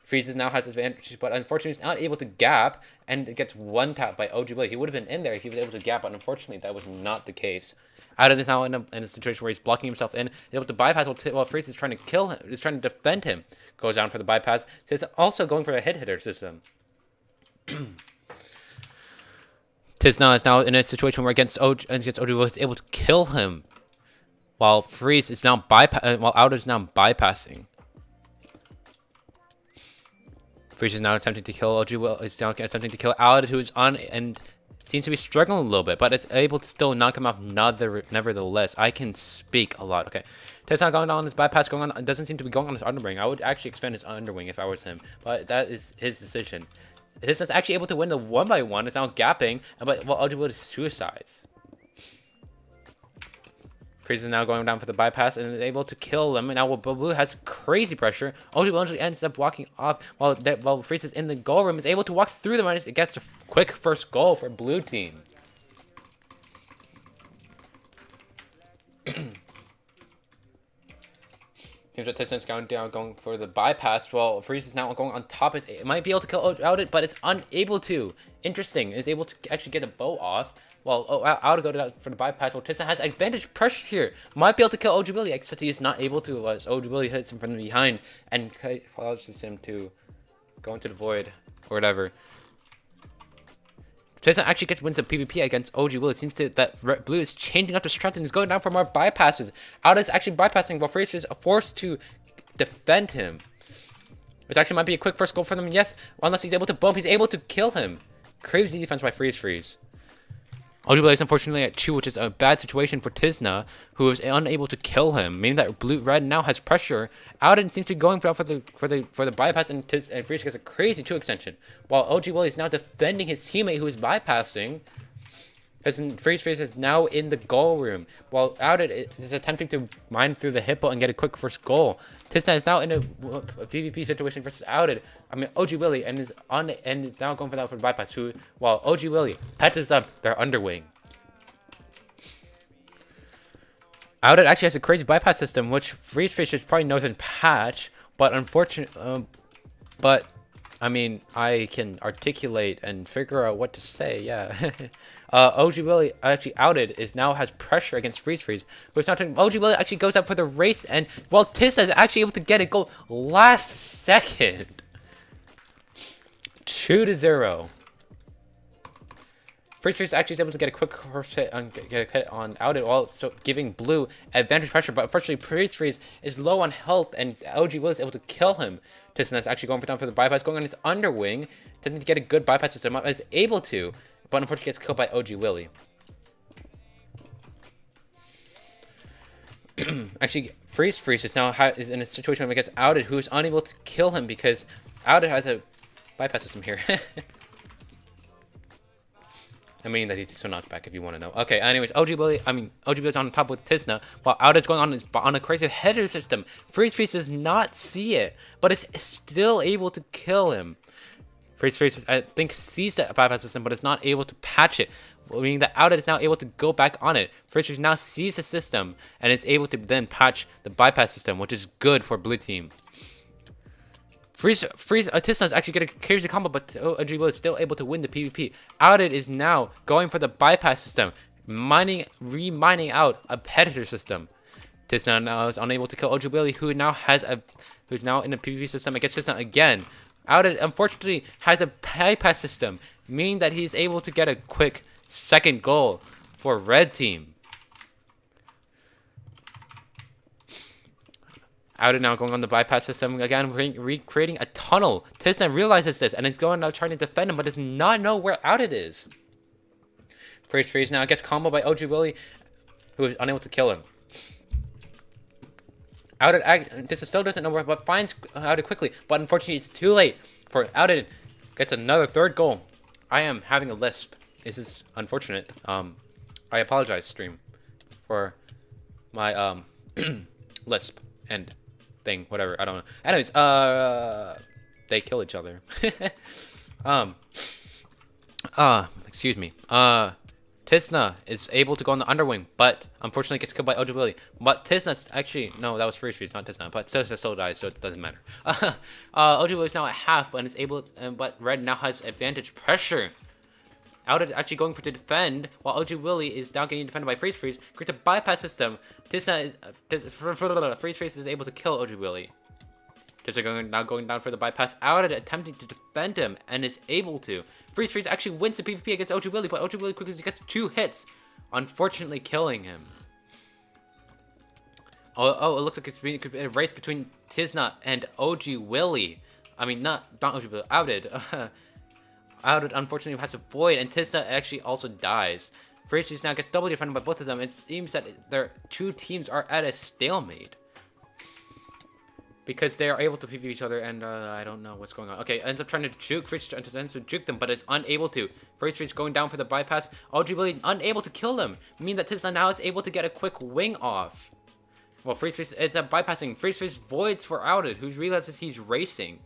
Freeze now has his advantage, but unfortunately he's not able to gap and gets one tap by OG Willie. He would have been in there if he was able to gap, but unfortunately that was not the case. Out is now in a situation where he's blocking himself in, able to bypass while Freeze is trying to kill him, is trying to defend him. Goes down for the bypass. So he's also going for a hitter system. Tisna is now in a situation where against OG Willie is able to kill him, while Freeze is now while Out is now bypassing. Freeze is now attempting to kill OG Will. Is now attempting to kill Out, who is on and seems to be struggling a little bit, but it's able to still knock him out. Nevertheless, I can speak a lot. Okay, Tisna going on his bypass, going on. Doesn't seem to be going on his underwing. I would actually expand his underwing if I was him, but that is his decision. This is actually able to win the 1x1. It's now gapping, but while OG Willie is suicides. Freeze is now going down for the bypass and is able to kill them. And now Blue has crazy pressure. OG Willie ends up walking off while Freeze is in the goal room. Is able to walk through them and it gets a quick first goal for Blue team. Seems like Tisna's going for the bypass. Well, Freeze is now going on top. It might be able to kill out it, but it's unable to. Interesting. It's able to actually get the bow off. Well, out to go for the bypass. Well, Tisna has advantage pressure here. Might be able to kill OG Willie, except he is not able to, as OG Willie hits him from behind and causes him to go into the void or whatever. Tisna actually wins the PvP against OG Will. It seems that blue is changing up the strength and is going down for more bypasses. Out is actually bypassing while Freeze is forced to defend him. This actually might be a quick first goal for them. Yes, unless he's able to bump, he's able to kill him. Crazy defense by Freeze. OG Will is unfortunately at 2, which is a bad situation for Tisna, who is unable to kill him, meaning that red now has pressure. Auden seems to be going for the bypass, and Freeze gets a crazy 2 extension, while OG Will is now defending his teammate who is bypassing. As Freeze is now in the goal room, while Auden is attempting to mine through the hippo and get a quick first goal. Tisna is now in a PvP situation versus Auden. I mean OG Willie, and is now going for the bypass. While OG Willie patches up their underwing. Auden actually has a crazy bypass system, which Freeze probably knows in patch, but unfortunately, I mean, I can articulate and figure out what to say, yeah. OG Willie actually now has pressure against Freeze. But it's not OG Willie actually goes up for the race, and while Tisna is actually able to get a goal last second. 2-0. Freeze actually is able to get a quick first hit on Auden, while so giving blue advantage pressure, but unfortunately Freeze is low on health and OG Will is able to kill him. Tisna is actually going down for the bypass, going on his underwing, attempting to get a good bypass system, is able to, but unfortunately gets killed by OG Willie. Actually, Freeze is now is in a situation against Auden, who is unable to kill him because Auden has a bypass system here. I mean that he takes a knockback if you want to know. Okay, anyways, OG Willie is on top with Tisna, while Auda's going on a crazy header system. Freeze does not see it, but is still able to kill him. Freeze, I think, sees the bypass system, but is not able to patch it, meaning that Auda is now able to go back on it. Freeze now sees the system, and is able to then patch the bypass system, which is good for blue team. Tisna is actually getting a crazy combo, but OG Will is still able to win the PvP. Audit is now going for the bypass system, remining out a predator system. Tisna now is unable to kill OG Willie, who's now in a PvP system against Tisna again. Audit unfortunately has a bypass system, meaning that he's able to get a quick second goal for red team. Auden now going on the bypass system again, recreating a tunnel. Tisna realizes this and is going now trying to defend him, but does not know where Auden is. Freeze now gets comboed by OG Willie, who is unable to kill him. Tisna still doesn't know where, but finds Auden quickly. But unfortunately, it's too late for Auden. Gets another third goal. I am having a lisp. This is unfortunate. I apologize, stream, for my lisp and thing, whatever, I don't know. Anyways, they kill each other. Excuse me. Tisna is able to go on the underwing, but unfortunately gets killed by OG Willie. But Tisna's actually, no, that was Freeze, not Tisna, but Tisna still dies, so it doesn't matter. OG Willie is now at half, but is able, but red now has advantage pressure. Auden actually going for to defend, while OG Willie is now getting defended by Freeze. Creates a bypass system. Tisna is Freeze is able to kill OG Willie. Tisna now going down for the bypass. Auden attempting to defend him and is able to. Freeze actually wins the PvP against OG Willie, but OG Willie quickly gets 2 hits, unfortunately killing him. Oh, it looks like it's being a race between Tisna and OG Willie. I mean, not OG Willie, Auden. Auden unfortunately has a void, and Tisna actually also dies. Freeze now gets double defended by both of them. It seems that their 2 teams are at a stalemate because they are able to PvP each other, and I don't know what's going on. Okay, ends up trying to juke. Freeze ends to juke them, but is unable to. Freeze going down for the bypass. OG Willie unable to kill them, meaning that Tisna now is able to get a quick wing off. Well, Freeze it's a bypassing. Freeze voids for Auden, who realizes he's racing.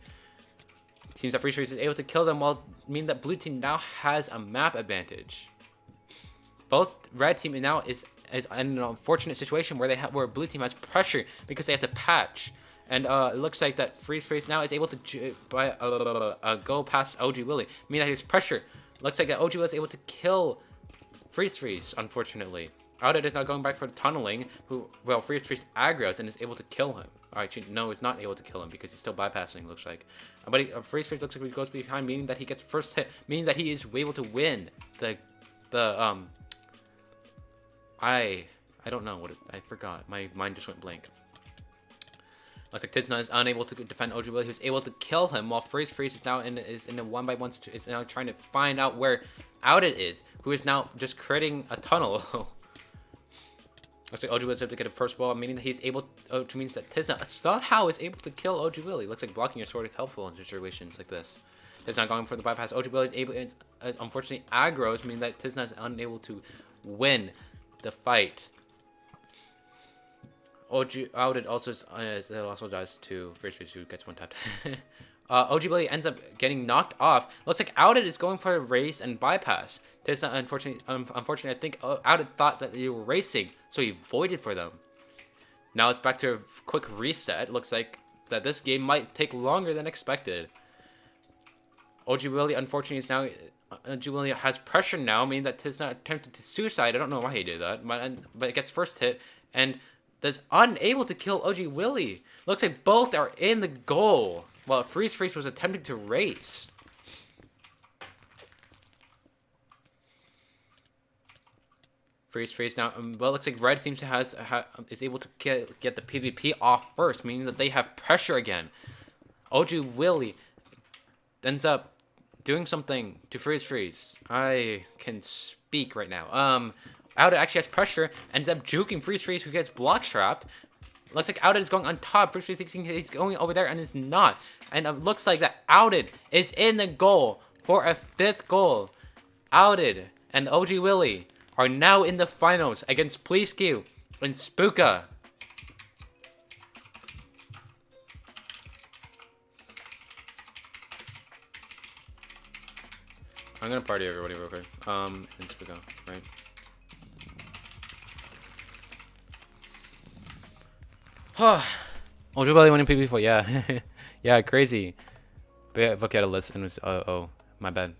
Seems that Freeze is able to kill them, while meaning that blue team now has a map advantage. Both red team now is is in an unfortunate situation where where blue team has pressure because they have to patch. And it looks like that Freeze now is able to go past OG Willie, meaning that his pressure. Looks like that OG Willie is able to kill Freeze, unfortunately. Outdid is now going back for tunneling, Freeze aggroes and is able to kill him. Actually, no, he's not able to kill him because he's still bypassing, looks like. But Freeze looks like he goes behind, meaning that he gets first hit, meaning that he is able to win I don't know what I forgot. My mind just went blank. Looks like Tizna is unable to defend OG Willie, who's able to kill him, while Freeze is now in a 1-by-1 situation. Is now trying to find out where Outdid is, who is now just creating a tunnel. Looks like OG Willie is able to get a first ball, meaning that he's able, which means that Tizna somehow is able to kill OG Willie. Looks like blocking your sword is helpful in situations like this. Tizna going for the bypass. OG Willie is able, unfortunately, aggros, meaning that Tizna is unable to win the fight. Outdid also does to Freeze, who gets one tapped. OG Willie ends up getting knocked off. Looks like Outdid is going for a race and bypass. Tizna, unfortunately, I think Outdid thought that they were racing, so he voided for them. Now it's back to a quick reset. Looks like that this game might take longer than expected. OG Willie, unfortunately, is now. OG Willie has pressure now, meaning that Tizna attempted to suicide. I don't know why he did that, but it gets first hit and that's unable to kill OG Willie. Looks like both are in the goal while Freeze was attempting to race. Freeze now, well, it looks like Red seems to is able to get the PvP off first, meaning that they have pressure again. OG Willie ends up doing something to Freeze. I can speak right now. Outdid actually has pressure, ends up juking Freeze, who gets block trapped. Looks like Outdid is going on top. Freeze thinks he's going over there, and is not. And it looks like that Outdid is in the goal for a 5th goal. Outdid and OG Willie are now in the finals against Pleaskew and Spooka. I'm gonna party everybody real quick. And Spooka, right? OG Willie winning PvP4, yeah. Yeah, crazy. But yeah, fuck, had a list and was, oh, my bad.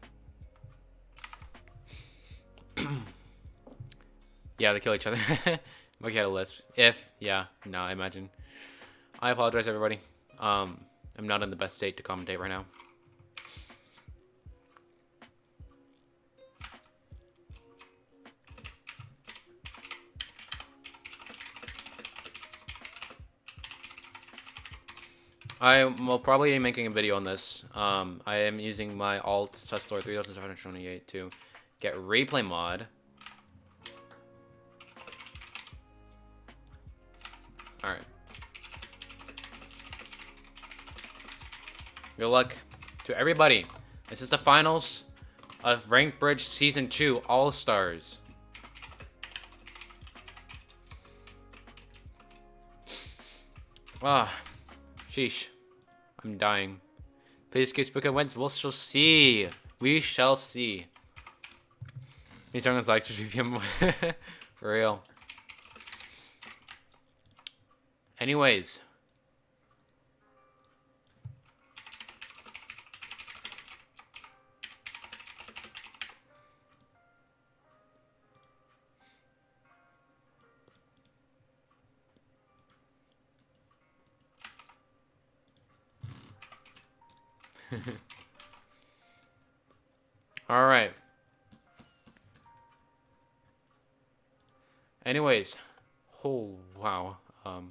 Yeah, they kill each other. Fuck, had a list. No, I imagine. I apologize, everybody. I'm not in the best state to commentate right now. I will probably be making a video on this. I am using my alt /Lord 3728 to get replay mod. Alright. Good luck to everybody. This is the finals of Ranked Bridge Season 2 All-Stars. Sheesh. I'm dying. Please keep Spooka wins. We shall see. We shall see. These tournaments like to GPM for real. Anyways. All right. Anyways, oh wow. All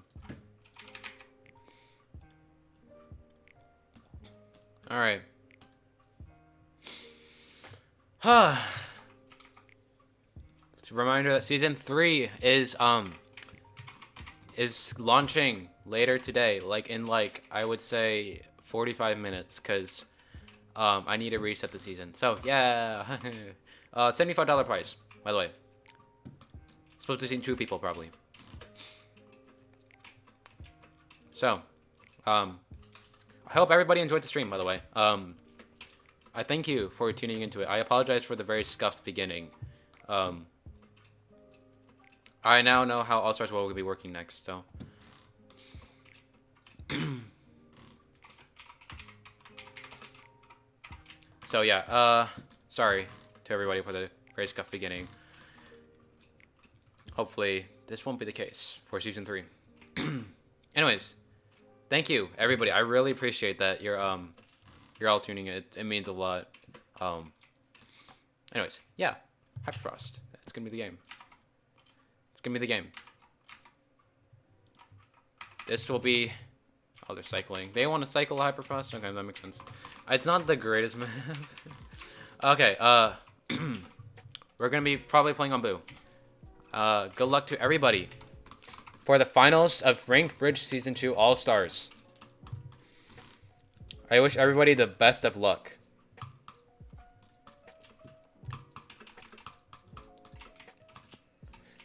right. It's a reminder that season 3 is launching later today, I would say 45 minutes, because I need to reset the season. So yeah. $75 price, by the way. Split between 2 people probably. So I hope everybody enjoyed the stream, by the way. I thank you for tuning into it. I apologize for the very scuffed beginning. I now know how All-Stars will be working next, so. So yeah, sorry to everybody for the very scuffed beginning. Hopefully this won't be the case for season 3. Anyways, thank you everybody. I really appreciate that you're all tuning in. It means a lot. Anyways, yeah, Hyperfrost. It's gonna be the game. It's gonna be the game. This will be. Oh, they're cycling. They want to cycle Hyperfrost? Okay, that makes sense. It's not the greatest map. Okay, we're gonna be probably playing on Boo. Good luck to everybody for the finals of Ranked Bridge Season 2 All-Stars. I wish everybody the best of luck.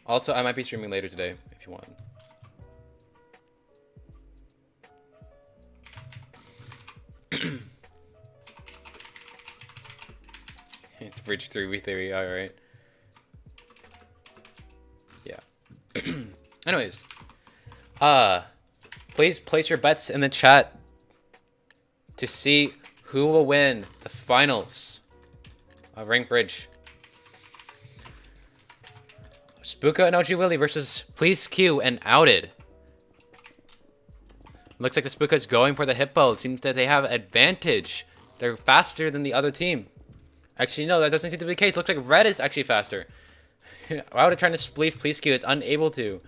Also, I might be streaming later today if you want. It's Bridge 3v3, alright. Yeah. Anyways. Please place your bets in the chat to see who will win the finals of Ranked Bridge. Spooka and OG Willie versus Please Q and Outed. Looks like the Spooka is going for the Hippo. It seems that they have advantage. They're faster than the other team. Actually, no, that doesn't seem to be the case. Looks like Red is actually faster. Outed trying to spleef Please Q. It's unable to.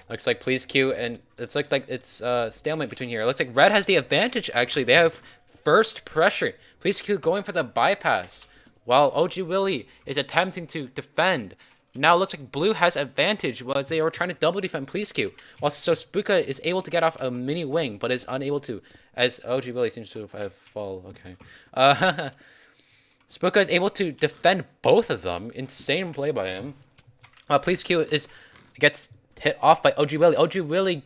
Looks like Please Q and it's like it's stalemate between here. It looks like Red has the advantage, actually. They have first pressure. Please Q going for the bypass, while OG Willie is attempting to defend. Now it looks like Blue has advantage as they were trying to double defend Please Q. While so Spooka is able to get off a mini wing, but is unable to, as OG Willie seems to have fall. Okay. Spooka is able to defend both of them. Insane play by him. Please Q gets hit off by OG Willie. OG Willie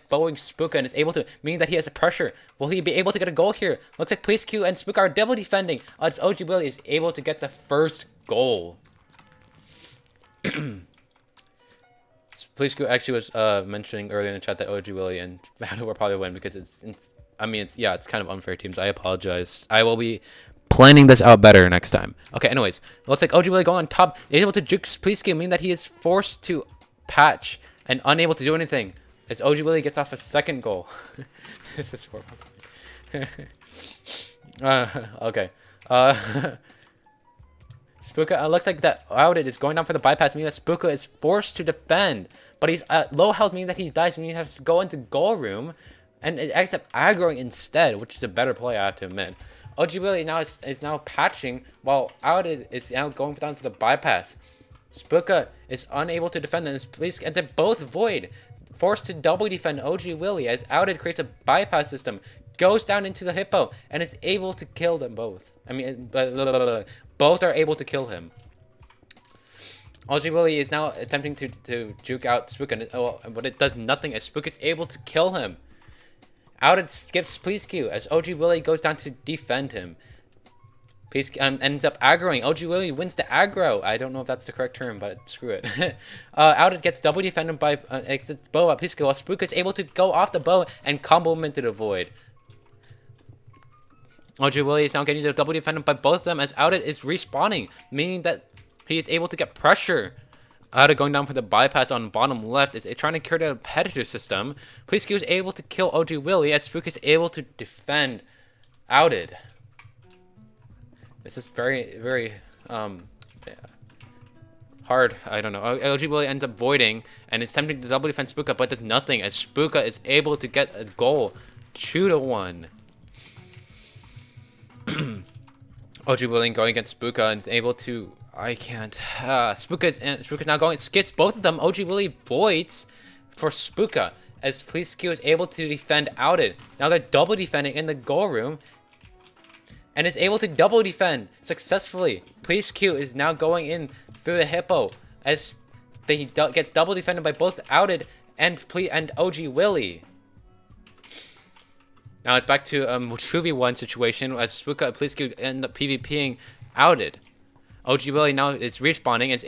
bowing Spooka and is able to, meaning that he has a pressure. Will he be able to get a goal here? Looks like Please Q and Spooka are double defending. As OG Willie is able to get the first goal. Please Q actually was mentioning earlier in the chat that OG Willie and Battle will probably win because it's kind of unfair teams. I apologize. I will be planning this out better next time. Okay, anyways, it looks like OG Willie going on top. He's able to juke Please Q, meaning that he is forced to patch and unable to do anything as OG Willie gets off a second goal. This is horrible. Okay. Spooka, looks like that Outed is going down for the bypass, meaning that Spooka is forced to defend. But he's at low health, meaning that he dies, meaning he has to go into goal room. And it ends up aggroing instead, which is a better play, I have to admit. OG Willie now is now patching, while Outed is now going down for the bypass. Spooka is unable to defend, and they're both void. Forced to double defend OG Willie as Outed creates a bypass system, goes down into the Hippo, and is able to kill them both. Both are able to kill him. OG Willie is now attempting to juke out Spooka, but it does nothing as Spooka is able to kill him. Outed skips Please Q as OG Willie goes down to defend him. Please ends up aggroing. OG Willie wins the aggro. I don't know if that's the correct term, but screw it. Outed gets double defended by bow up Please Q, while Spooka is able to go off the bow and combo him into the void. OG Willie is now getting double defended by both of them as Outed is respawning, meaning that he is able to get pressure. Outed going down for the bypass on bottom left is trying to clear the competitor system. Please Q is able to kill OG Willie as Spooka is able to defend Outed. This is very, very hard. I don't know. OG Willie ends up voiding and is attempting to double defend Spooka, but does nothing as Spooka is able to get a goal 2-1. OG Willie going against Spooka and is able to. I can't. Spooka's now going. Skits both of them. OG Willie voids for Spooka as Please Q is able to defend Outed. Now they're double defending in the goal room and is able to double defend successfully. Please Q is now going in through the Hippo as they gets double defended by both Outed and OG Willie. Now it's back to 2v1 situation as Spooka and Please Q end up PvPing Outed. OG Willie now is respawning and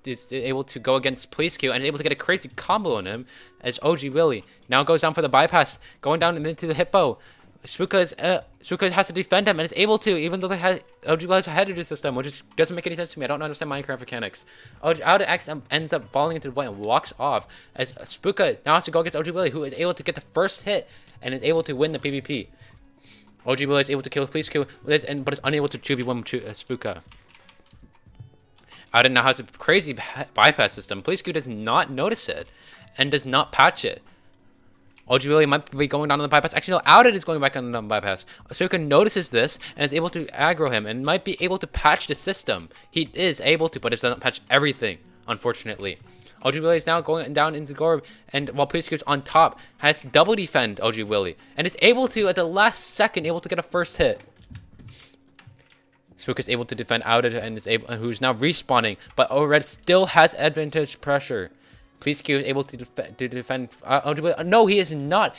is able to go against Police Q and is able to get a crazy combo on him as OG Willie now goes down for the bypass, going down into the hippo. Spooka has to defend him and is able to, even though OG Willie has a header system, which doesn't make any sense to me. I don't understand Minecraft mechanics. Out X ends up falling into the void and walks off as Spooka now has to go against OG Willie, who is able to get the first hit and is able to win the PvP. OG Willie is able to kill Police Q, but is unable to 2v1 Spooka. Auden now has a crazy bypass system. Police Q does not notice it and does not patch it. OG Willie might be going down on the bypass. Actually, no, Auden is going back on the bypass. Spooka notices this and is able to aggro him and might be able to patch the system. He is able to, but it doesn't patch everything, unfortunately. OG Willie is now going down into the Gorb, and while Police Q is on top, has double defend OG Willie, and is able to, at the last second, able to get a first hit. Spooka is able to defend Auden and is able, who's now respawning, but Red still has advantage pressure. Police Q is able to defend OG Willie. No, he is not.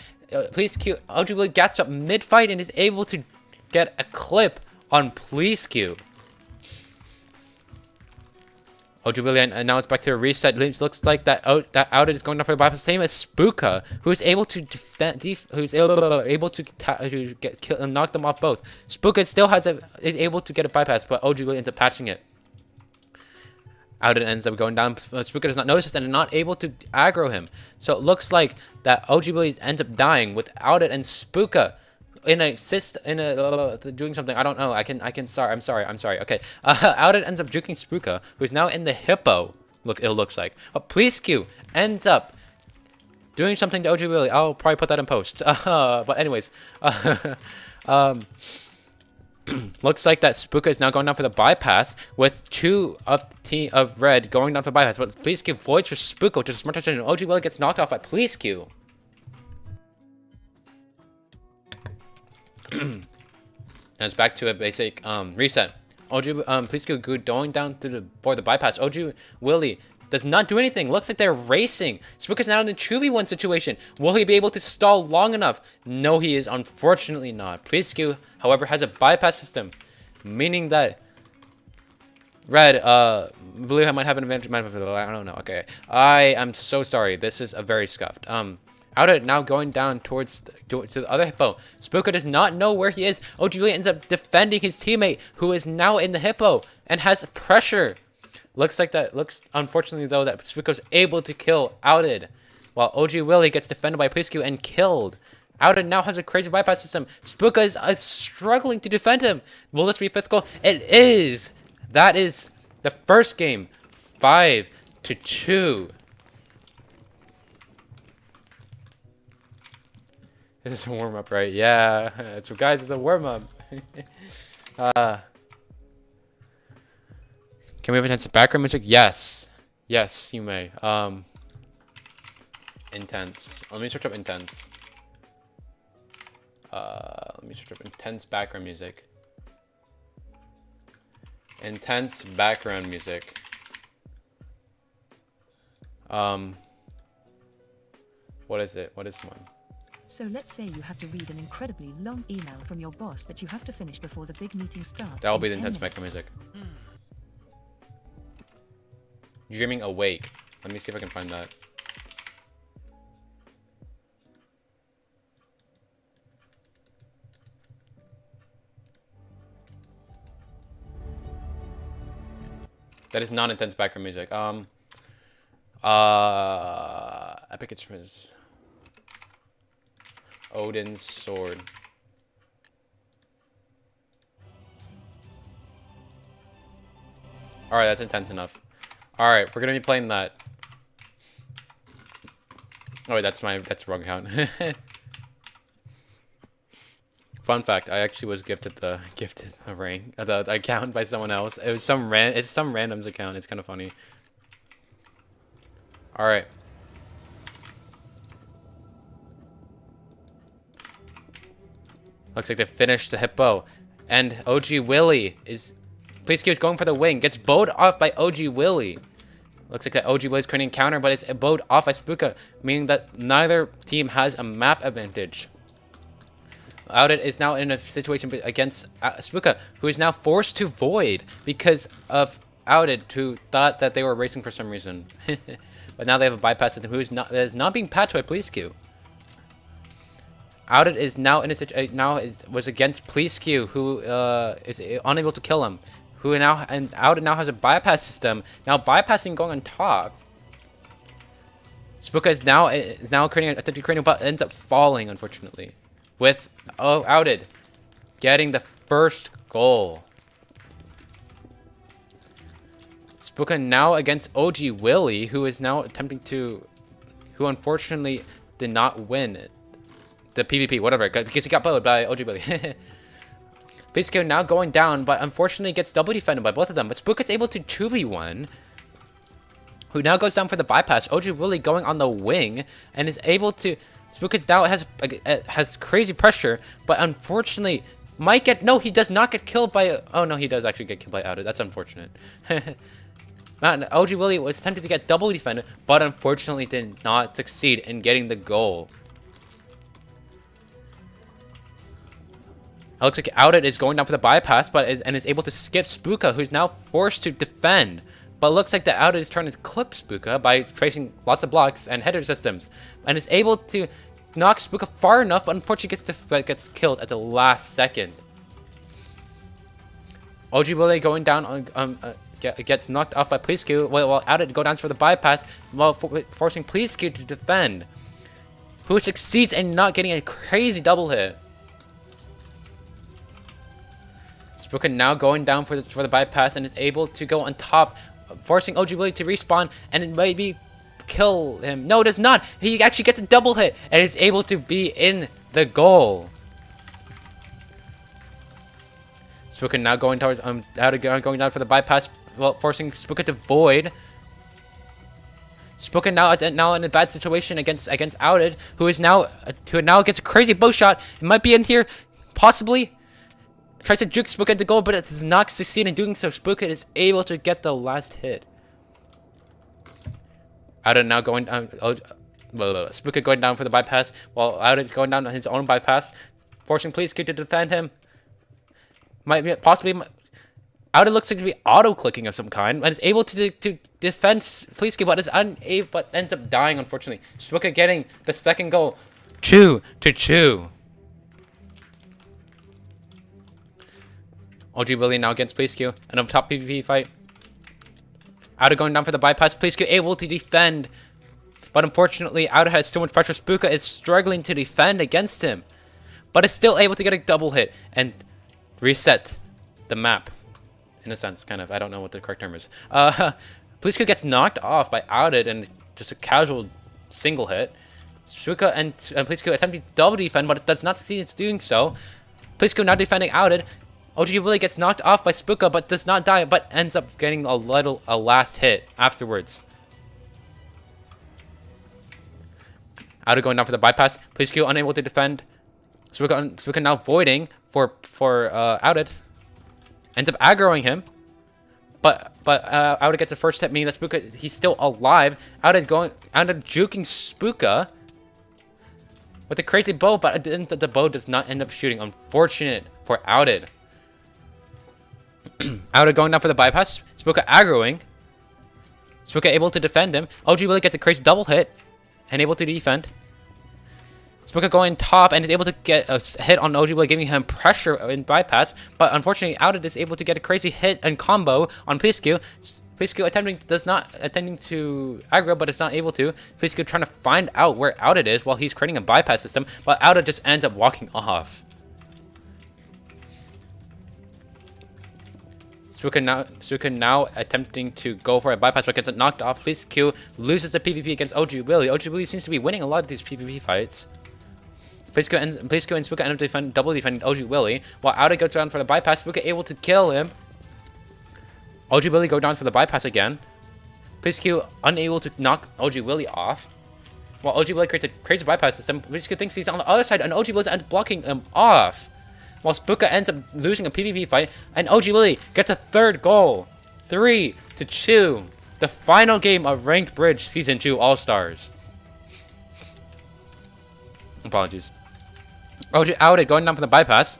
Police Q, OG Willie gets up mid-fight and is able to get a clip on Police Q. OG Willie, and now it's back to a reset. Looks like that Auden is going down for the bypass. Same as Spooka, who is able to get kill and knock them off both. Spooka still is able to get a bypass, but OG Willie ends up patching it. Auden ends up going down. Spooka does not notice this and is not able to aggro him. So it looks like that OG Willie ends up dying with Auden and Spooka doing something. I don't know. I'm sorry. Okay. Auden ends up juking Spooka, who's now in the hippo. It looks like. But Police Q ends up doing something to OG Willie. I'll probably put that in post. But anyways, looks like that Spooka is now going down for the bypass with two of the team of Red going down for the bypass. But Police Q voids for Spooka, which is a smart decision. OG Willie gets knocked off by Police Q. And it's back to a basic reset. Police Q going down for the bypass. OG Willie does not do anything. Looks like they're racing. Spooka's now in a 2v1 situation. Will he be able to stall long enough? No, he is unfortunately not. Police Q, however, has a bypass system, meaning that Red, Blue might have an advantage. I don't know. Okay, I am so sorry. This is a very scuffed. Auden now going down to the other hippo. Spooka does not know where he is. OG Willie ends up defending his teammate, who is now in the hippo and has pressure. Looks unfortunately though that Spooka's able to kill Auden, while OG Willie gets defended by Police Q and killed. Auden now has a crazy bypass system. Spooka is struggling to defend him. Will this be fifth goal? It is. That is the first game, 5-2. This is a warm-up, right? Yeah. So guys, it's a warm-up. Can we have intense background music? Yes. Yes, you may. Intense. Let me search up intense. Let me search up intense background music. Intense background music. What is it? What is one? So let's say you have to read an incredibly long email from your boss that you have to finish before the big meeting starts. That will be the in intense 10 minutes. background music. Dreaming Awake. Let me see if I can find that. That is not intense background music. Epic Instruments. Odin's Sword. Alright, that's intense enough. Alright, we're gonna be playing that. Oh wait, that's the wrong account. Fun fact, I actually was gifted the ring, the account by someone else. It was some random's account. It's kind of funny. Alright. Looks like they finished the hippo. And OG Willie is... Police Q is going for the wing. Gets bowed off by OG Willie. Looks like that OG Willie is creating a counter, but it's bowed off by Spooka, meaning that neither team has a map advantage. Outed is now in a situation against Spooka, who is now forced to void because of Outed, who thought that they were racing for some reason. But now they have a bypass system who is not being patched by Police Q. Outed is now in a was against Police Q, who is unable to kill him. Outed now has a bypass system. Now bypassing going on top. Spooka is now creating but ends up falling, unfortunately. With Outed getting the first goal. Spooka now against OG Willie, who is now who unfortunately did not win the PvP, whatever, because he got bowed by OG Willie. Basically now going down, but unfortunately gets double defended by both of them. But Spooka's able to 2v1, who now goes down for the bypass. OG Willie going on the wing and is able to. Spooka's now has crazy pressure, but unfortunately might get he does not get killed by. Oh no, he does actually get killed by Outed. That's unfortunate. OG Willie was attempting to get double defended, but unfortunately did not succeed in getting the goal. It looks like Outed is going down for the bypass, but is able to skip Spooka, who's now forced to defend. But it looks like the Outed is trying to clip Spooka by tracing lots of blocks and header systems, and is able to knock Spooka far enough, but unfortunately gets killed at the last second. OG Willie going down gets knocked off by Police Q, while Outed go down for the bypass, while forcing Police Q to defend, who succeeds in not getting a crazy double hit. Spooka now going down for the bypass and is able to go on top, forcing OG Willie to respawn and maybe kill him. No, it does not. He actually gets a double hit and is able to be in the goal. Spooka now going towards going down for the bypass, well, forcing Spooka to void. Spooka now in a bad situation against Outed, who now gets a crazy bow shot. It might be in here, possibly. Tries to juke Spooka into goal, but it does not succeed in doing so. Spooka is able to get the last hit. Outed now going Spooka going down for the bypass, while Outed going down on his own bypass, forcing Police Q to defend him. Possibly Outed looks like to be auto-clicking of some kind, and is able to defend Police Q, but is unable, but ends up dying, unfortunately. Spooka getting the second goal. 2-2. OG Willie now against Police Q, and a top PvP fight. Outed going down for the bypass. Police Q able to defend, but unfortunately Outed has so much pressure. Spooka is struggling to defend against him, but is still able to get a double hit and reset the map. In a sense, kind of. I don't know what the correct term is. Police Q gets knocked off by Outed and just a casual single hit. Spooka and Police Q attempting to double defend, but it does not succeed in doing so. Police Q now defending Outed. OG Willie gets knocked off by Spooka, but does not die, but ends up getting a last hit afterwards. Outed going down for the bypass. Police Q unable to defend. Spooka now voiding for Outed. Ends up aggroing him. But Outed gets the first hit, meaning that Spooka, he's still alive. Outed juking Spooka with a crazy bow, but the bow does not end up shooting. Unfortunate for Outed. Outed going down for the bypass. Spooka aggroing. Spooka able to defend him. OG Willie gets a crazy double hit and able to defend. Spooka going top and is able to get a hit on OG Willie, giving him pressure in bypass. But unfortunately, Outed is able to get a crazy hit and combo on Police Q. Police Q attempting to aggro, but it's not able to. Police Q trying to find out where Outed is while he's creating a bypass system, but Outed just ends up walking off. Spooka now attempting to go for a bypass, but gets it knocked off. Police Q loses the PvP against OG Willie. OG Willie seems to be winning a lot of these PvP fights. Police Q and Spooka end up double defending OG Willie, while Outed goes down for the bypass. Spooka able to kill him. OG Willie go down for the bypass again. Police Q unable to knock OG Willie off, while OG Willie creates a crazy bypass system. Police Q thinks he's on the other side, and OG Willie ends up blocking him off. While Spooka ends up losing a PvP fight, and OG Willie gets a third goal. 3-2. The final game of Ranked Bridge Season 2 All-Stars. Apologies. OG outed, going down for the bypass.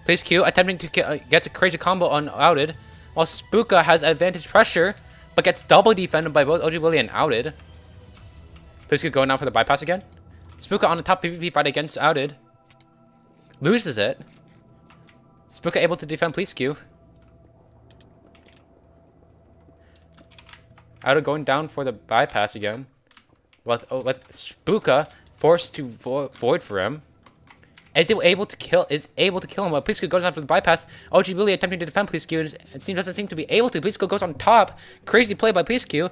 Please Q, attempting to gets a crazy combo on outed, while Spooka has advantage pressure, but gets double defended by both OG Willie and outed. Please Q going down for the bypass again. Spooka on the top PvP fight against outed. Loses it. Spooka able to defend Please Q. Outed going down for the bypass again. With Spooka forced to void for him. Is able to kill him, but Please Q goes down for the bypass. OG Willie attempting to defend Please Q, and it doesn't seem to be able to. Please Q goes on top. Crazy play by Please Q.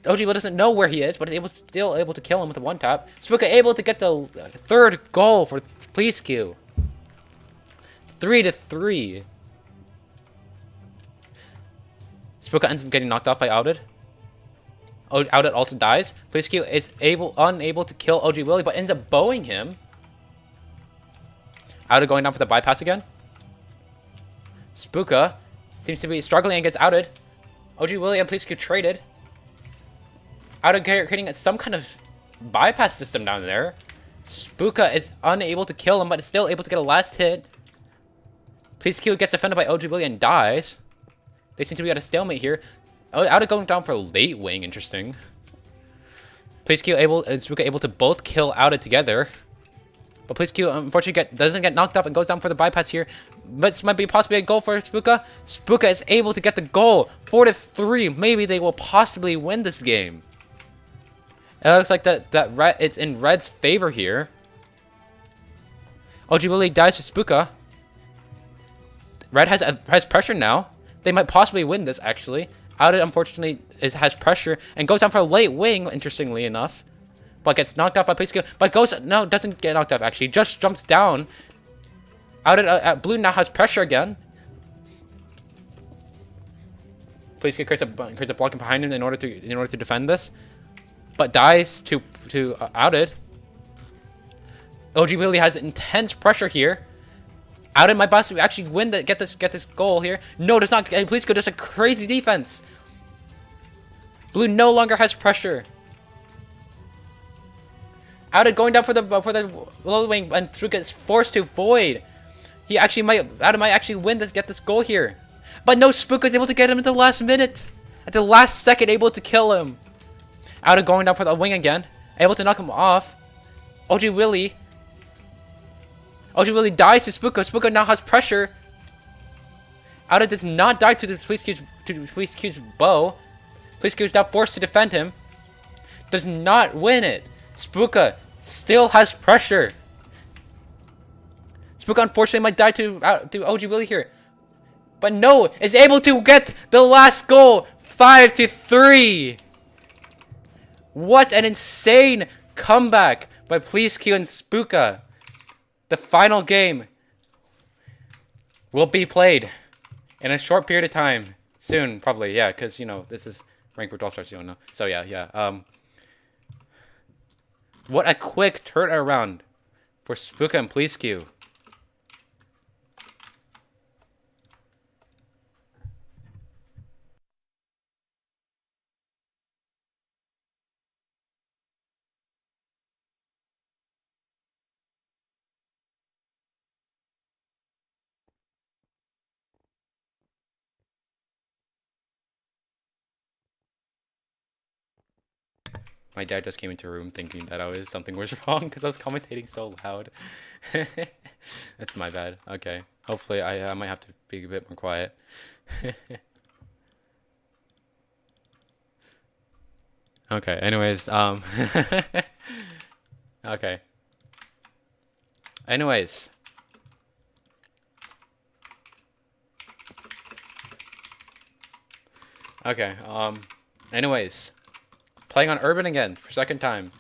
OG Willie doesn't know where he is, but is still able to kill him with a one tap. Spooka able to get the third goal for Please Q. 3-3. Spooka ends up getting knocked off by outed. Outed also dies. Please Q is unable to kill OG Willie, but ends up bowing him. Outed going down for the bypass again. Spooka seems to be struggling against outed. OG Willie and Please Q traded. Outed creating some kind of bypass system down there. Spooka is unable to kill him, but is still able to get a last hit. Please Q gets defended by OG Willie and dies. They seem to be at a stalemate here. Outed going down for late wing, interesting. Please Q and Spooka able to both kill outed together. But Please Q unfortunately doesn't get knocked off and goes down for the bypass here. But this might be possibly a goal for Spooka. Spooka is able to get the goal. 4-3. Maybe they will possibly win this game. It looks like it's in Red's favor here. OG Willie dies to Spooka. Red has pressure now. They might possibly win this, actually. Outed, unfortunately, has pressure and goes down for a late wing, interestingly enough. But gets knocked off by Please Q. But doesn't get knocked off, actually. Just jumps down. Outed, Blue now has pressure again. Please Q creates a blocking behind him in order to defend this. But dies to outed. OG Willie has intense pressure here. Outed might possibly actually win get this goal here. No, does not. Please Q does a crazy defense. Blue no longer has pressure. Outed going down for the low wing, and Spooka gets forced to void. Outed might actually win get this goal here. But no, Spooka is able to get him at the last minute. At the last second, able to kill him. Outed going down for the wing again. Able to knock him off. OG Willie dies to Spooka. Spooka now has pressure. Outed does not die to the Please Q's bow. Please Q is now forced to defend him. Does not win it. Spooka still has pressure. Spooka unfortunately might die to OG Willie here. But no, is able to get the last goal. 5-3. What an insane comeback by Please Q and Spooka. The final game will be played in a short period of time. Soon, probably, yeah, because, you know, this is ranked for ALLSTARS, you don't know. So, yeah. What a quick turnaround for Spooka and Please Q. My dad just came into a room thinking that something was wrong because I was commentating so loud. That's my bad. Okay. Hopefully I might have to be a bit more quiet. Okay, anyways, okay. Anyways. Okay, anyways. Playing on Urban again for second time.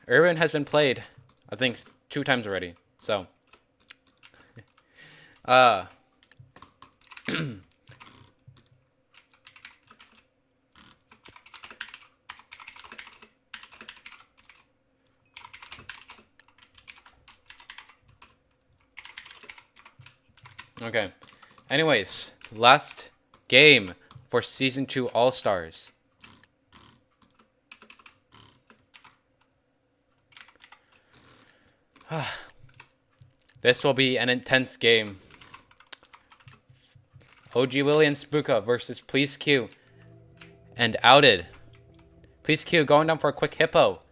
Urban has been played, I think, 2 times already. So, okay. Anyways, last game for Season 2 All-Stars. This will be an intense game. OG Willie and Spooka versus Please Q and Outed. Please Q going down for a quick hippo.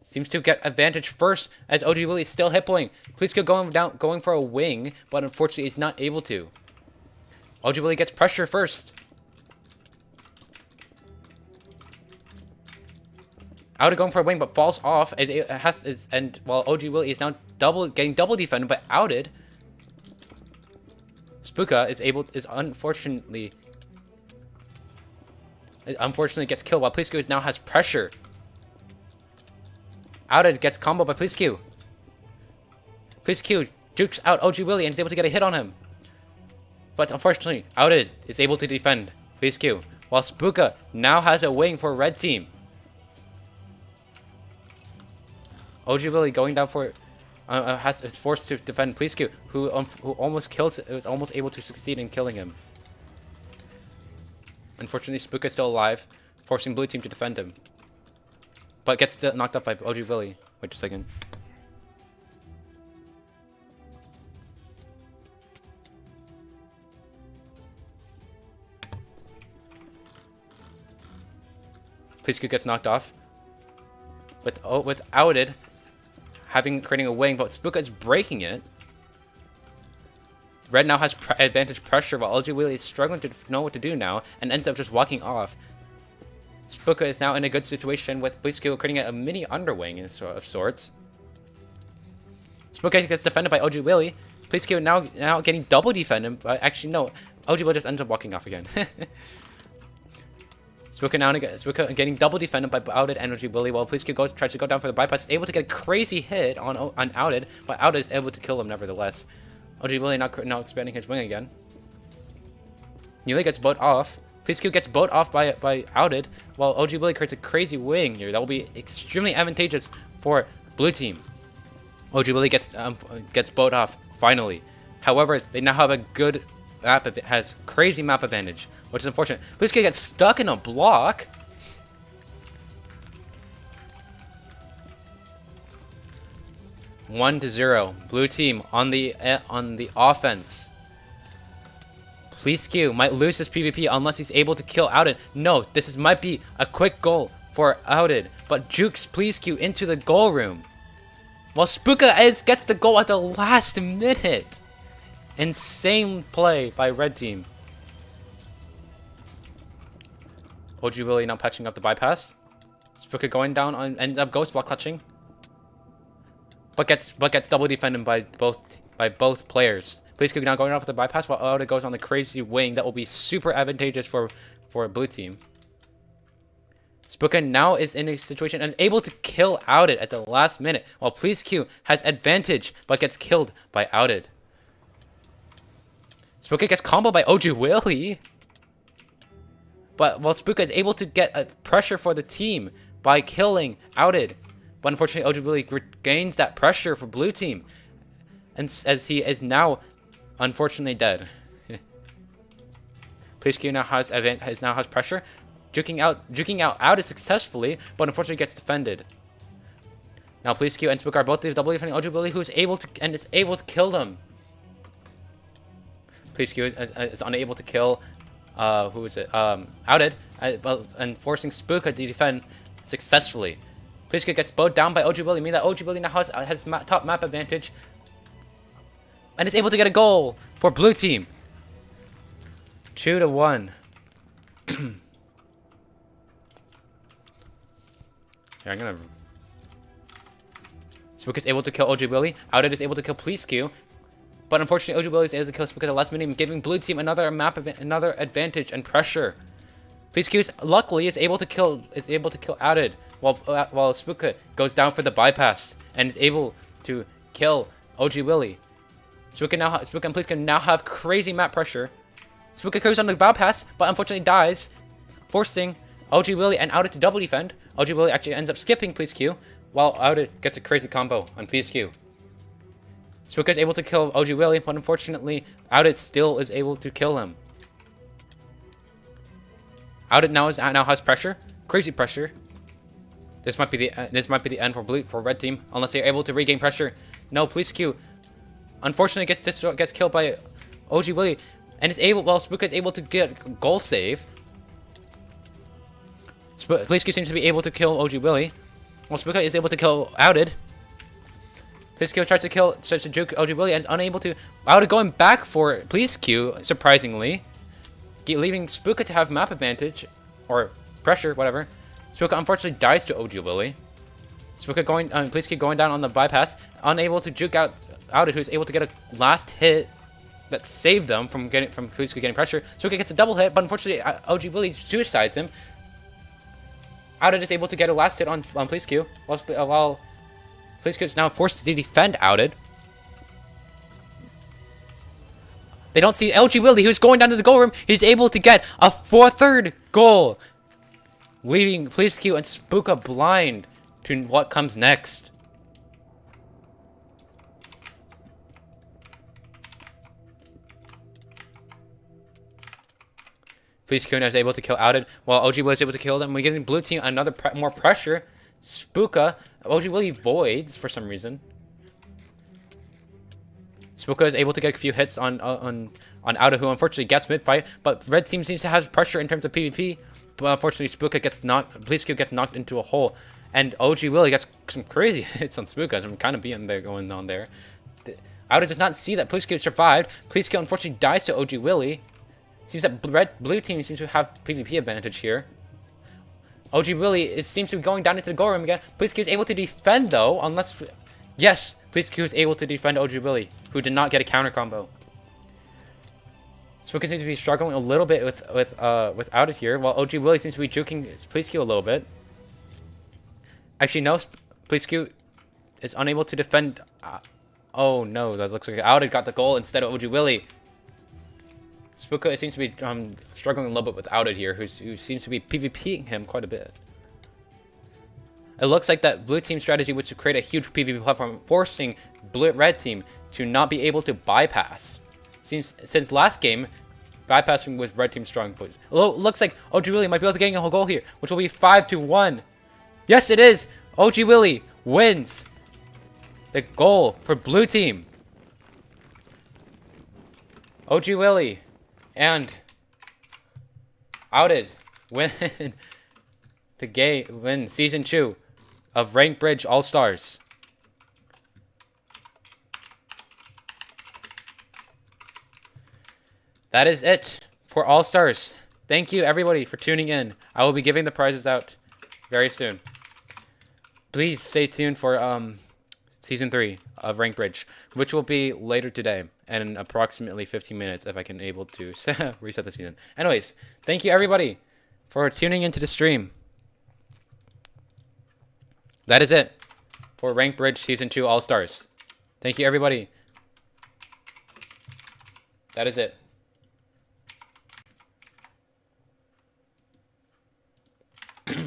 Seems to get advantage first as OG Willie is still hippoing. Please Q going for a wing, but unfortunately he's not able to. OG Willie gets pressure first. Outed going for a wing, but falls off and while OG Willie is now getting double defended, but Outed. Spooka unfortunately gets killed while Please Q now has pressure. Outed gets combo by Please Q. Please Q jukes out OG Willie and is able to get a hit on him. But unfortunately, Outed is able to defend Please Q, while Spooka now has a wing for red team. OG Willie going down for is forced to defend Please Q, who was almost able to succeed in killing him. Unfortunately, Spooka is still alive, forcing blue team to defend him. But gets knocked up by OG Willie. Wait a second. Please Q gets knocked off. With Outed creating a wing, but Spooka is breaking it. Red now has advantage pressure while OG Willie is struggling to know what to do now and ends up just walking off. Spooka is now in a good situation with Please Q creating a mini underwing of sorts. Spooka gets defended by OG Willie. Please Q now getting double defended, but actually no, OG Willie just ends up walking off again. Spooka getting double defended by Outed and OG Willie while Please Q tries to go down for the bypass, able to get a crazy hit on Outed, but Outed is able to kill him nevertheless. OG Willie now expanding his wing again. Nearly gets bowed off. Please Q gets bowed off by Outed, while OG Willie creates a crazy wing here. That will be extremely advantageous for blue team. OG Willie gets bowed off finally. However, they now have a good map. It has crazy map advantage, which is unfortunate. Please Q gets stuck in a block. One to 0. Blue team on the offense. Please Q might lose his PvP unless he's able to kill Outed. No, might be a quick goal for Outed, but jukes Please Q into the goal room. While Spooka gets the goal at the last minute. Insane play by red team. OG Willie now patching up the bypass. Spooka going down ends up ghost while clutching. But gets double defended by both players. Please Q now going off with the bypass while Outed goes on the crazy wing that will be super advantageous for blue team. Spooka now is in a situation and able to kill Outed at the last minute, while Please Q has advantage but gets killed by Outed. Spooka gets comboed by OG Willie. But while Spooka is able to get a pressure for the team by killing Outed. But unfortunately, OG Willie regains that pressure for blue team. And as he is now unfortunately dead. Please Q now has pressure. Juking out Outed successfully, but unfortunately gets defended. Now Please Q and Spooka are both double defending OG Willie, who is able to kill them. Please Q is unable to kill who is it? Outed, and forcing Spooka to defend successfully. Please Q gets bowed down by OG Willie, meaning that OG Willie now has top map advantage and is able to get a goal for blue team. 2-1. Here, I'm gonna. Spooka is able to kill OG Willie. Outed is able to kill Please Q. But unfortunately, OG Willie is able to kill Spooka at the last minute, giving blue team another advantage and pressure. Please Q luckily is able to kill Outed, while Spooka goes down for the bypass and is able to kill OG Willie. Spooka and Please Q now have crazy map pressure. Spooka goes on the bypass, but unfortunately dies, forcing OG Willie and Outed to double defend. OG Willie actually ends up skipping Please Q, while Outed gets a crazy combo on Please Q. Spooka is able to kill OG Willie, but unfortunately, Outed still is able to kill him. Outed now has pressure, crazy pressure. This might be the end for red team, unless they're able to regain pressure. No, Please Q unfortunately gets killed by OG Willie, and is able. Well, Spooka is able to get goal save. Police Q seems to be able to kill OG Willie. Well, Spooka is able to kill Outed. Police Q tries to juke OG Willie and is unable to. Outed going back for Police Q, surprisingly, leaving Spooka to have map advantage or pressure, whatever. Spooka unfortunately dies to OG Willie. Spooka Police Q going down on the bypass, unable to juke out Outed, who is able to get a last hit that saved them from Police Q getting pressure. Spooka gets a double hit, but unfortunately OG Willie suicides him. Outed is able to get a last hit on Police Q, while Police Q is now forced to defend Outed. They don't see LG Willie, who's going down to the goal room. He's able to get a third goal, leaving Police Q and Spooka blind to what comes next. Police Q is able to kill Outed, while OG Willie is able to kill them. We're giving blue team another more pressure. Spooka, OG Willie voids for some reason. Spooka is able to get a few hits on Outed, who unfortunately gets mid-fight, but red team seems to have pressure in terms of PvP. But unfortunately, Spooka gets knocked. Police Q gets knocked into a hole, and OG Willie gets some crazy hits on Spooka. Some kind of being there going on there. Outed does not see that Police Q survived. Police Q unfortunately dies to OG Willie. Seems that blue team seems to have PvP advantage here. OG Willie seems to be going down into the goal room again. Police Q is able to defend though, unless yes, Police Q is able to defend OG Willie, who did not get a counter combo. Spooka seems to be struggling a little bit with Outed here, while OG Willie seems to be juking Police Q a little bit. Actually, no, Police Q is unable to defend. Oh no, that looks like Outed got the goal instead of OG Willie. Spooka seems to be struggling a little bit with Outed here, who seems to be PvPing him quite a bit. It looks like that blue team strategy was to create a huge PvP platform, forcing red team to not be able to bypass. Since last game, bypassing was red team's strong point. Looks like OG Willie might be able to get a whole goal here, which will be 5-1. Yes, it is. OG Willie wins the goal for blue team. OG Willie and Outed win win season 2 of Rank Bridge All-Stars. That is it for All-Stars. Thank you everybody for tuning in. I will be giving the prizes out very soon. Please stay tuned for season 3 of Rank Bridge, which will be later today and in approximately 15 minutes if I can able to reset the season. Anyways, thank you everybody for tuning into the stream. That is it for Rank Bridge season 2 All-Stars. Thank you everybody. That is it.